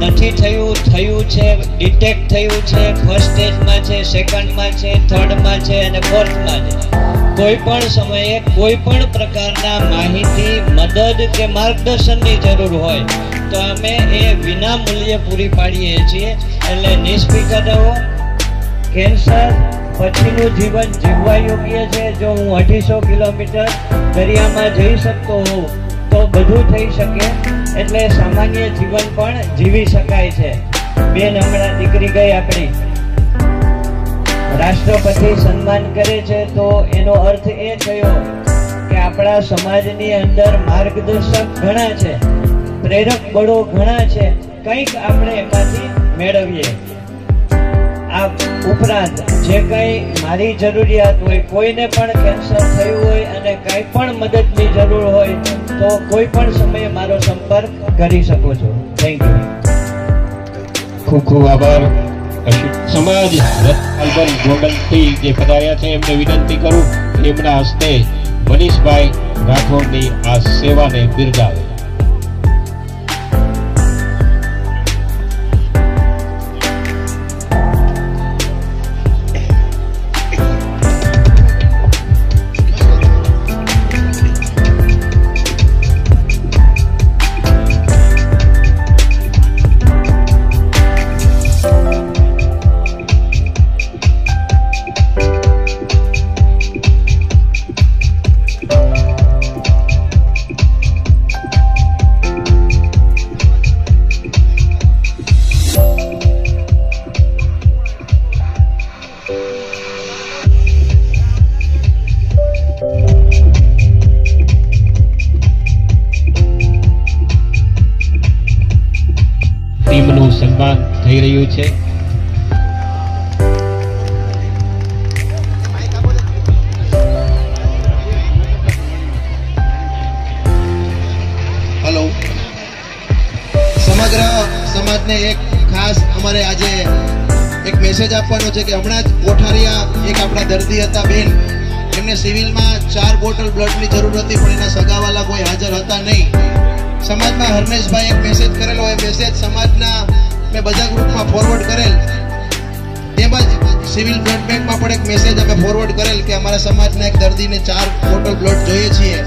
નથી થયું, થયું છે, ડિટેક્ટ થયું છે, ફર્સ્ટ સ્ટેજમાં છે, સેકન્ડમાં છે, થર્ડમાં છે અને ફોર્થમાં છે. કોઈ પણ સમયે કોઈ પણ પ્રકારના માહિતી, મદદ કે માર્ગદર્શનની જરૂર હોય તો અમે એ વિના મૂલ્યે પૂરી પાડીએ છીએ. એટલે નિષ્ફિકર રહો. કેન્સર પછીનું જીવન જીવવા યોગ્ય છે. જો હું 250 કિલોમીટર દરિયામાં જઈ શકતો હોઉં તો બધું થઈ શકે. એટલે સામાન્ય જીવન પણ જીવી શકાય છે. બેન હમણાં દીકરી ગઈ આપણી, રાષ્ટ્રપતિ સન્માન કરે છે તો એનો અર્થ એ થયો કે આપણા સમાજની અંદર માર્ગદર્શક ઘણા છે, પ્રેરક બળો ઘણા છે, કંઈક આપણે એમાંથી મેળવીએ. આ ઉપરાંત જે કંઈ મારી જરૂરિયાત હોય, કોઈને પણ કેન્સર થયું હોય અને કંઈ પણ મદદની જરૂર હોય તો કોઈ પણ સમયે મારો સંપર્ક કરી શકો છો. Thank you. ખૂબ ખૂબ આભાર. સમાજ રત્નાલબન ગોંડલથી જે પધાર્યા છે એમને વિનંતી કરું એમના હસ્તે મનીષભાઈ રાઠોડની આ સેવાને બિરદાવે. ટીમનું સન્માન થઈ રહ્યું છે. હેલો, સમગ્ર સમાજને એક ખાસ અમારે આજે એક મેસેજ આપવાનો છે કે હમણાં જ કોઠારિયા એક આપણા દર્દી હતા બેન, એમને સિવિલમાં 4 બોટલ બ્લડની જરૂર હતી પણ એના સગાવાલા કોઈ હાજર હતા નહીં. સમાજમાં હરનેશભાઈ એક મેસેજ કરેલો, એ મેસેજ સમાજના મેં બધા ગ્રુપમાં ફોરવર્ડ કરેલ. તેમજ સિવિલ બ્લડ બેંકમાં પણ એક મેસેજ અમે ફોરવર્ડ કરેલ કે અમારા સમાજના એક દર્દીને 4 બોટલ બ્લડ જોઈએ છીએ.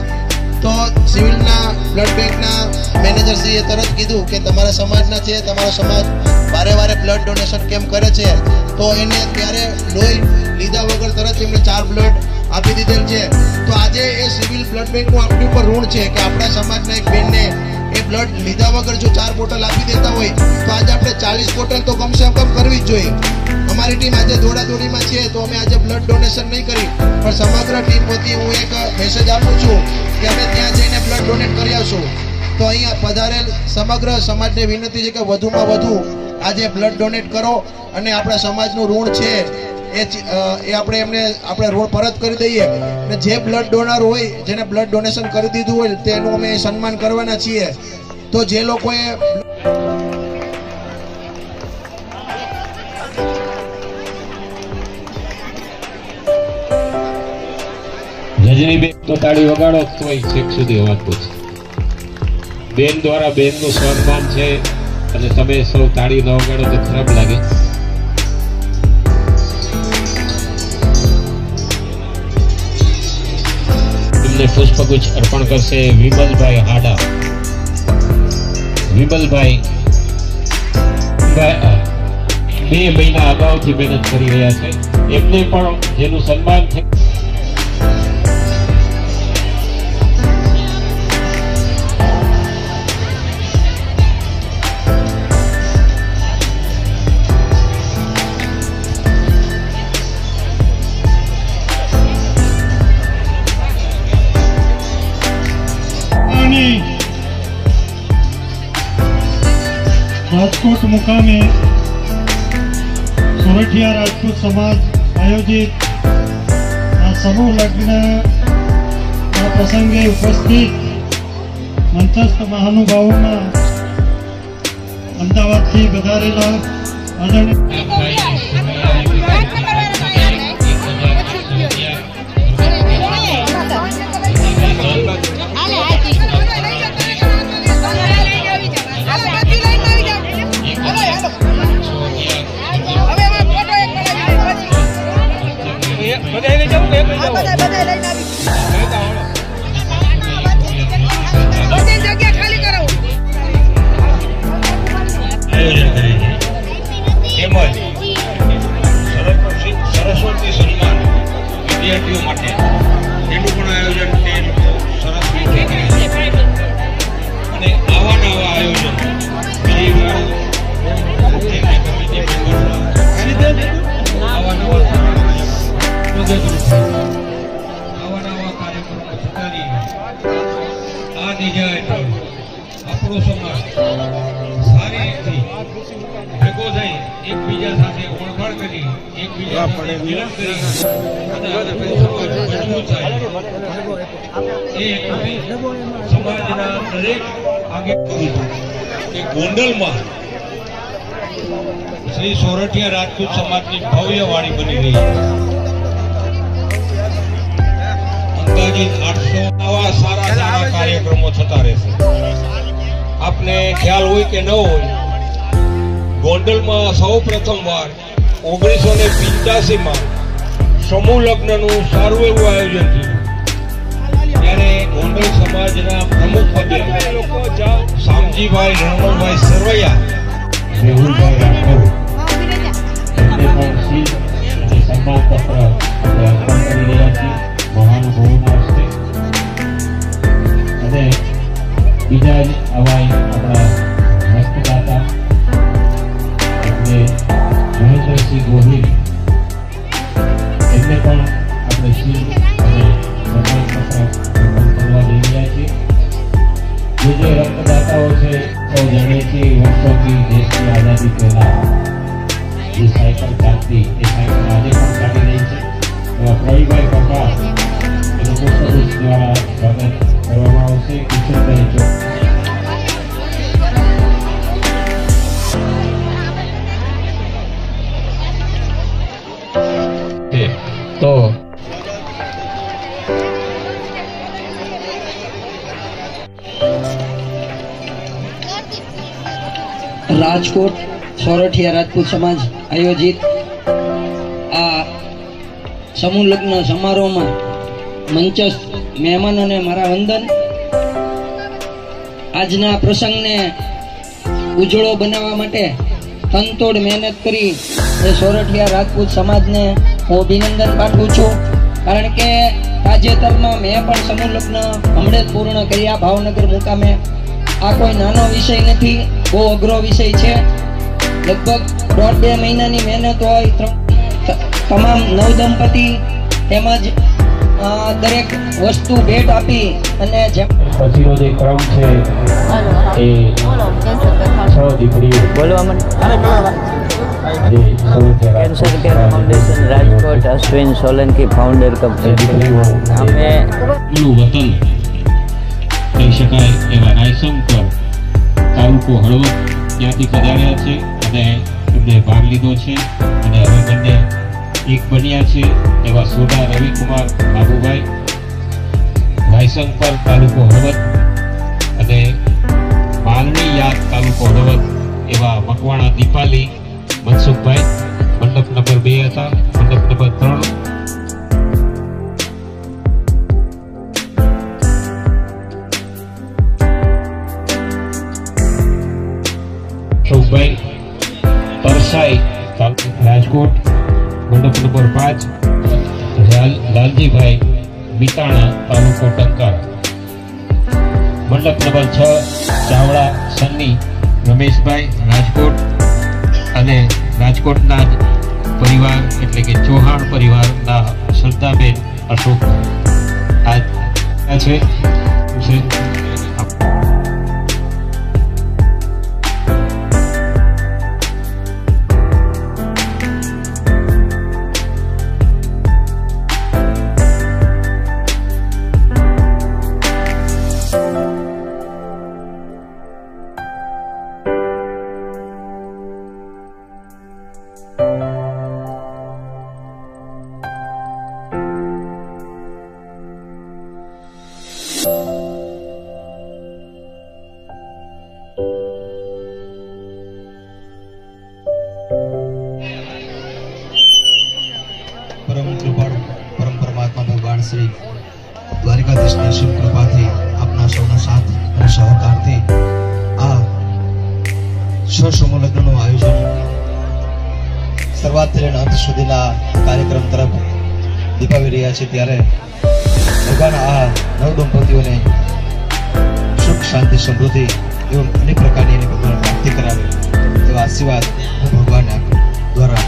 તો સિવિલના બ્લડ બેંકના મેનેજરશ્રીએ તરત કીધું કે તમારા સમાજના છે, તમારો સમાજ વારે વારે બ્લડ ડોનેશન કેમ કરે છે, તો એને ત્યારે લોહી લીધા વગર તરત એમને 4 બ્લડ આપી દીધેલ છે. તો આજે એ સિવિલ બ્લડ બેંકનું આપણી ઉપર ઋણ છે કે આપણા સમાજના એક બેનને એ બ્લડ લીધા વગર જો 4 બોટલ આપી દેતા હોય તો આજે આપણે 40 બોટલ તો કમસે કમ કરવી જ જોઈએ. અમારી ટીમ આજે દોડાદોડીમાં છે તો અમે આજે બ્લડ ડોનેશન નહીં કરી, પણ સમગ્ર ટીમ વતી હું એક મેસેજ આપું છું કે અમે ત્યાં જઈને બ્લડ ડોનેટ કરી આવશું. તો અહીંયા પધારેલ સમગ્ર સમાજને વિનંતી છે કે વધુમાં વધુ આજે બ્લડ ડોનેટ કરો અને આપણા સમાજનું ઋણ છે એ આપણે એમને આપણે રોડ પરત કરી દઈએ અને જે બ્લડ ડોનર હોય જેને બ્લડ ડોનેશન કરી દીધું હોય તેનું અમે સન્માન કરવાના છીએ. તો જે લોકોએ રજનીબેન તો તાળી વગાડો તોય છેક સુધી અવાજ પહોંચે. બેન દ્વારા બેનનું સન્માન છે અને તમે સૌ તાળી ન વગાડો તો ખરાબ લાગે. એમને પુષ્પગુચ્છ અર્પણ કરશે વિમલભાઈ હાડા. વિમલભાઈ 2 મહિના અગાઉથી મહેનત કરી રહ્યા છે. એમને પણ જેનું સન્માન થયું રાજકોટ મુકામે સોરઠિયા રાજપૂત સમાજ આયોજિત આ સમૂહ લગ્નના પ્રસંગે ઉપસ્થિત મંચસ્થ મહાનુભાવોમાં અમદાવાદથી વધારેલા સરસ્વતી સન્માન વિદ્યાર્થીઓ માટે એનું પણ આયોજન સરસ અને આવા નવા આયોજન કાર્યક્રમો સુધારી આ દિશા હેઠળ આપણો સમાજ સારી રીતે ભેગો થઈ એકબીજા સાથે ઓળખાણ કરી એકબીજા સાથે મિલન કરી મજબૂત થાય એ સમાજના દરેક આગેવાનો કે ગોંડલમાં શ્રી સોરઠિયા રાજપૂત સમાજની ભવ્ય વાણી બની રહી છે. અંદાજિત 800 આવા સારા કાર્યક્રમો થતા રહેશે. આપને ખ્યાલ હોય કે ન હોય, ગોંડલમાં સૌ પ્રથમવાર 1985માં સમૂહ લગ્નનું સારું એવું આયોજન થયું. ત્યારે ગોંડલ સમાજના પ્રમુખ પદે શામજીભાઈ રણમણભાઈ સરવૈયા મેહુલભાઈ રાઠોડ એમને પણ શીલ અને સન્માન પત્ર અર્પણ કરી રહ્યા છીએ મહાનુભાવોના હસ્તે. અને બીજા જ આવા આપણા હસ્તદાતા એટલે મહેન્દ્રસિંહ ગોહિલ એમને પણ આપણે શીલ અને સન્માન પત્ર અર્પણ કરવા જઈ રહ્યા છીએ. જે રક્તદાતાઓ છે સૌ જાણીએ છીએ વર્ષોથી દેશની આઝાદી પહેલા જે સાયકલ ચાલતી એ સાયકલ આજે પણ ચાલી રહી છે. એવા પ્રવીણભાઈ પપ્પા એનું પુષ્પગુચ્છ દ્વારા સ્વાગત કરવામાં આવશે. કિશોરભાઈ ચોક તો રાજકોટ સોરઠિયા રાજપૂત સમાજ આયોજિત આ સમૂહ લગ્ન સમારોહમાં મંચસ્થ મહેમાનોને મારા વંદન. આજના પ્રસંગને ઉજળો બનાવવા માટે તનતોડ મહેનત કરી સોરઠિયા રાજપૂત સમાજને હું અભિનંદન પાઠવું છું. કારણ કે તાજેતરમાં મેં પણ સમૂહ લગ્ન હમણાં જ પૂર્ણ કર્યા ભાવનગર મુકામે. આ કોઈ નાનો વિષય નથી, બહુ અઘરો વિષય છે. લગભગ 1.5-2 મહિનાની મહેનત હોય. તમામ નવદંપતિ તેમજ દરેક વસ્તુ ભેટ આપી અને પછીનો જે ક્રમ છે એ 6 દીકરીઓ cancer care foundation Rajkot Ashwin Solanki founder cum president અમે વતન કહી શકાય એવા રાયસંગપર તાલુકો હળવદ ત્યાંથી પધાર્યા છે અને એમને ભાગ લીધો છે અને હવે બંને એક બન્યા છે એવા સોઢા રવિકુમાર બાબુભાઈ રાયસંગપર તાલુકો હળવદ અને માલણી યાદ તાલુકો હળવદ એવા મકવાણા દીપાલી મનસુખભાઈ મંડપ નંબર 2 હતા મંડપ નંબર 3 શોભાઈ પરસાઈ રાજકોટ મંડપ નંબર 5 લાલજીભાઈ મિતાણા તાલુકો ટંકાર મંડપ નંબર 6 ચાવડા સન્ની રમેશભાઈ રાજકોટ અને રાજકોટના જ પરિવાર એટલે કે ચૌહાણ પરિવારના શ્રદ્ધાબેન અશોક આ છે પરમ કૃપાળુ પરમ પરમાત્મા ભગવાન શ્રી દ્વારિકાધીશની શુભ કૃપાથી આપના સૌના સાથ અને સહકારથી આ સમૂહ લગ્નનું આયોજન શરૂઆતથી લઈને અંત સુધીના કાર્યક્રમ તરફ દીપાવી રહ્યા છે ત્યારે ભગવાન આ નવ દંપતીઓને સુખ શાંતિ સમૃદ્ધિ એવં અનેક પ્રકારની એની ભગવાન પ્રાપ્તિ કરાવે એવા આશીર્વાદ હું ભગવાન દ્વારા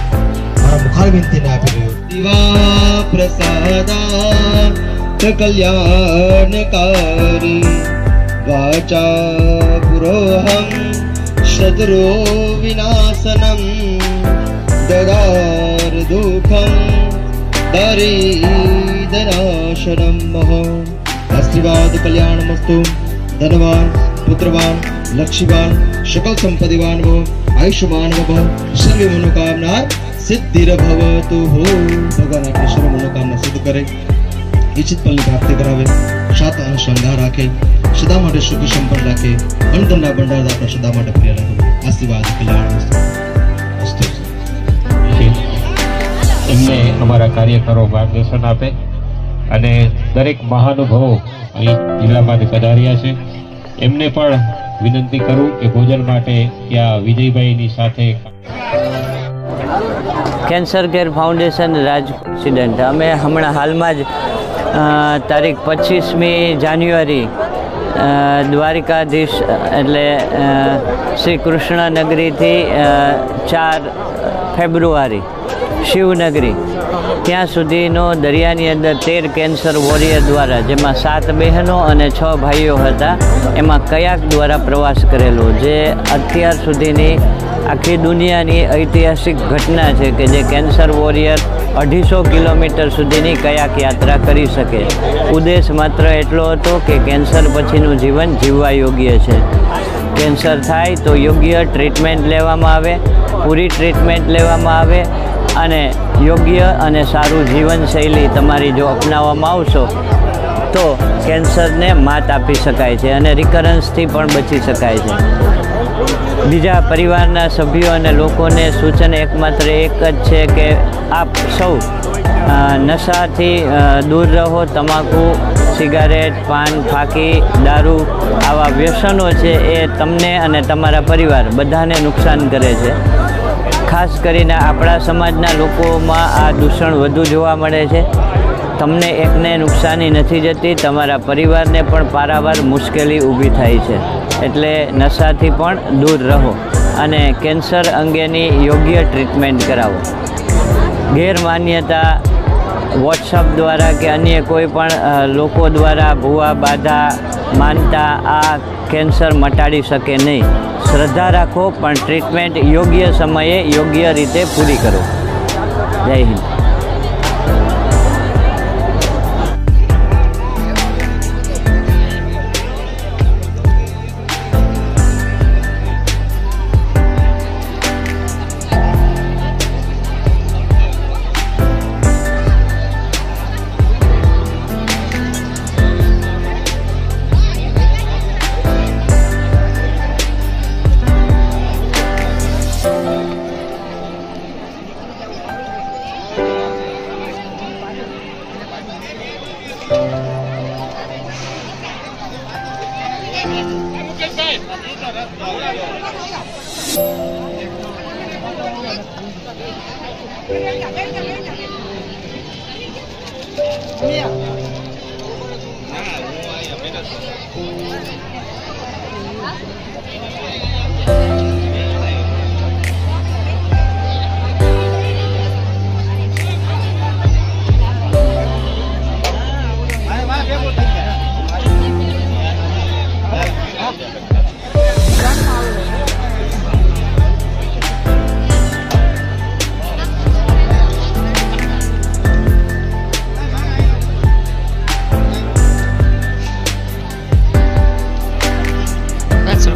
મારા મુખાર વિનંતીને આપી રહ્યો દિવા પ્રસાદા કલ્યાણકારી વાચા પુરોહમ શત્રુ વિનાશનમ દદાર દુઃખમ દરિદ્રનાશનમ આશીર્વાદ કલ્યાણમસ્તુ ધનવાન પુત્રવાન લક્ષ્મીવાન શકલ સંપત્તિવાન ભવ આયુષ્યમાન ભવ સર્વે મનોકામના સિદ્ધિર્ભવતુ હો ભગવાન આપણી સર્વ મનોકામના સિદ્ધ કરે ઈચ્છિત ફળની પ્રાપ્તિ કરાવે સાત અને શણગાર રાખે સદા માટે સુખી સંપન્ન રાખે અન્નના ભંડાર આપણા સદા માટે પ્રિય રાખે આશીર્વાદ કલ્યાણ એમને અમારા કાર્યકરો માર્ગદર્શન આપે અને દરેક મહાનુભાવો અહીં જિલ્લામાંથી પધાર્યા છે એમને પણ વિનંતી કરું કે ભોજન માટે ત્યાં વિજયભાઈની સાથે કેન્સર કેર ફાઉન્ડેશન પ્રેસિડેન્ટ અમે હમણાં હાલમાં જ તારીખ 25મી જાન્યુઆરી દ્વારિકાધીશ એટલે શ્રી કૃષ્ણનગરીથી 4 ફેબ્રુઆરી શિવનગરી ત્યાં સુધીનો દરિયાની અંદર 13 કેન્સર વોરિયર દ્વારા જેમાં 7 બહેનો અને 6 ભાઈઓ હતા એમાં કયાક દ્વારા પ્રવાસ કરેલો જે અત્યાર સુધીની આખી દુનિયાની ઐતિહાસિક ઘટના છે કે જે કેન્સર વોરિયર 250 કિલોમીટર સુધીની કયાક યાત્રા કરી શકે ઉદ્દેશ માત્ર એટલો હતો કે કેન્સર પછીનું જીવન જીવવા યોગ્ય છે કેન્સર થાય તો યોગ્ય ટ્રીટમેન્ટ લેવામાં આવે પૂરી ટ્રીટમેન્ટ લેવામાં આવે અને યોગ્ય અને સારું જીવનશૈલી તમારી જો અપનાવવામાં આવશો તો કેન્સરને માત આપી શકાય છે અને રિકરન્સથી પણ બચી શકાય છે બીજા પરિવારના સભ્યો અને લોકોને સૂચન એકમાત્ર એક જ છે કે આપ સૌ નશાથી દૂર રહો તમાકુ સિગારેટ પાન ફાંકી દારૂ આવા વ્યસનો છે એ તમને અને તમારા પરિવાર બધાને નુકસાન કરે છે ખાસ કરીને આપણા સમાજના લોકોમાં આ દૂષણ વધુ જોવા મળે છે તમને એકને નુકસાની નથી જતી તમારા પરિવારને પણ પારાવાર મુશ્કેલી ઊભી થાય છે એટલે નશાથી પણ દૂર રહો અને કેન્સર અંગેની યોગ્ય ટ્રીટમેન્ટ કરાવો ગેરમાન્યતા વોટ્સઅપ દ્વારા કે અન્ય કોઈ પણ લોકો દ્વારા ભૂવા બાધા માનતા આ કેન્સર મટાડી શકે નહીં. શ્રદ્ધા રાખો, પણ ટ્રીટમેન્ટ યોગ્ય સમયે યોગ્ય રીતે પૂરી કરો. જય હિન્દ.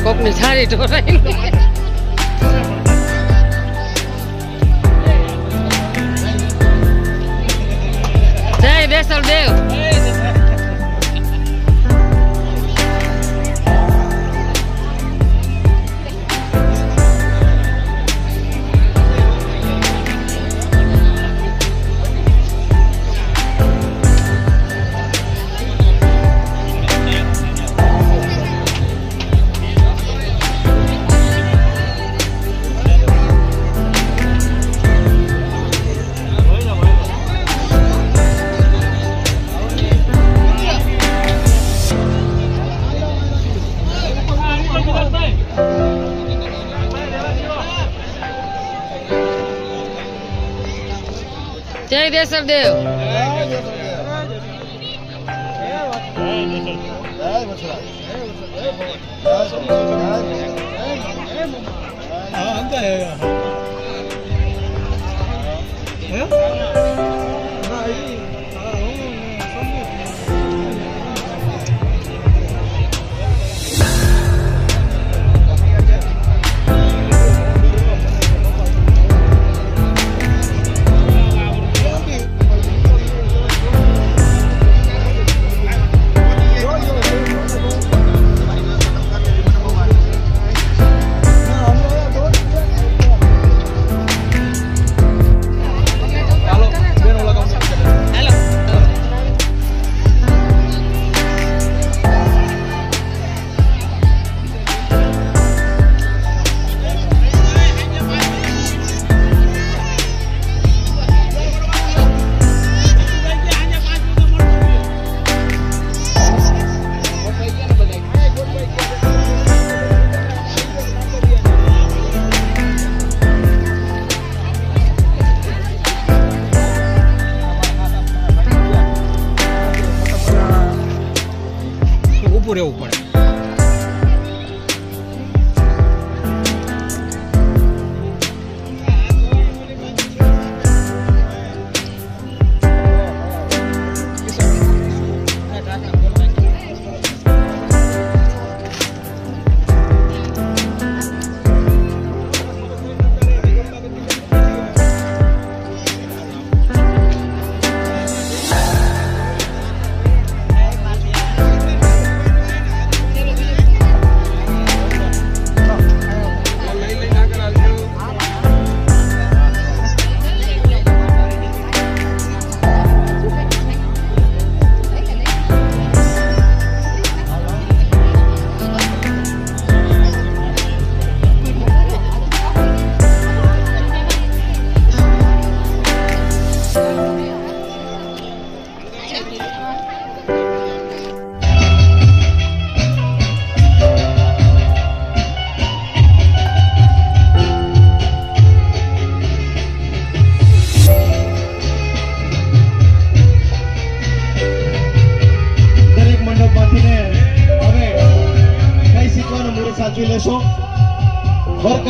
કોકની સારી ઢોરાઈ જય બેસલ દેવ. જય દેસર દેવ. રહેવું પડે.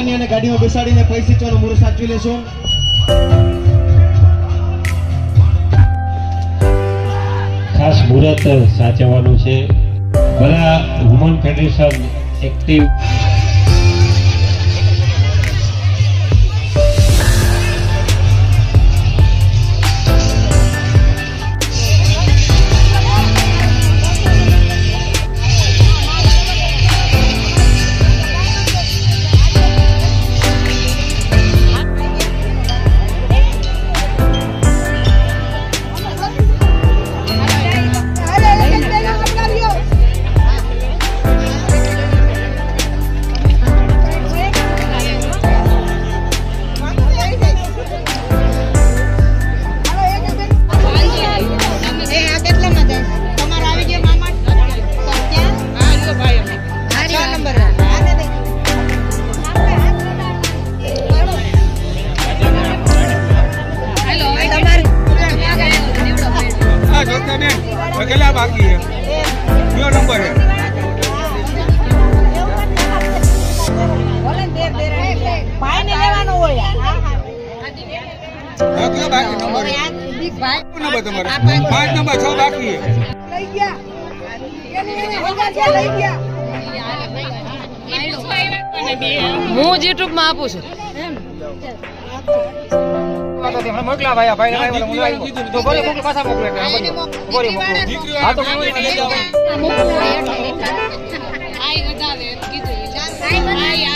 કન્યાને ગાડીમાં બેસાડીને પૈ સિંચવાનો મુહૂર્ત સાચવી લેશો. ખાસ મુહૂર્ત સાચવવાનું છે. બધા વુમન ફેડરેશન એક્ટિવ अकेला बाकी है यो नंबर है भाई ने लेवानो હોય क्यों बाकी नंबर है नंबर तुम्हारा 5 नंबर 6 बाकी है લઈ ગયા લઈ ગયા હું YouTube માં આપું છું મોકલા ભાઈ ભાઈ તો બોલે મોકલો પાછા મોકલો બોલે મોકલો હા તો આઈ વધારે કીધું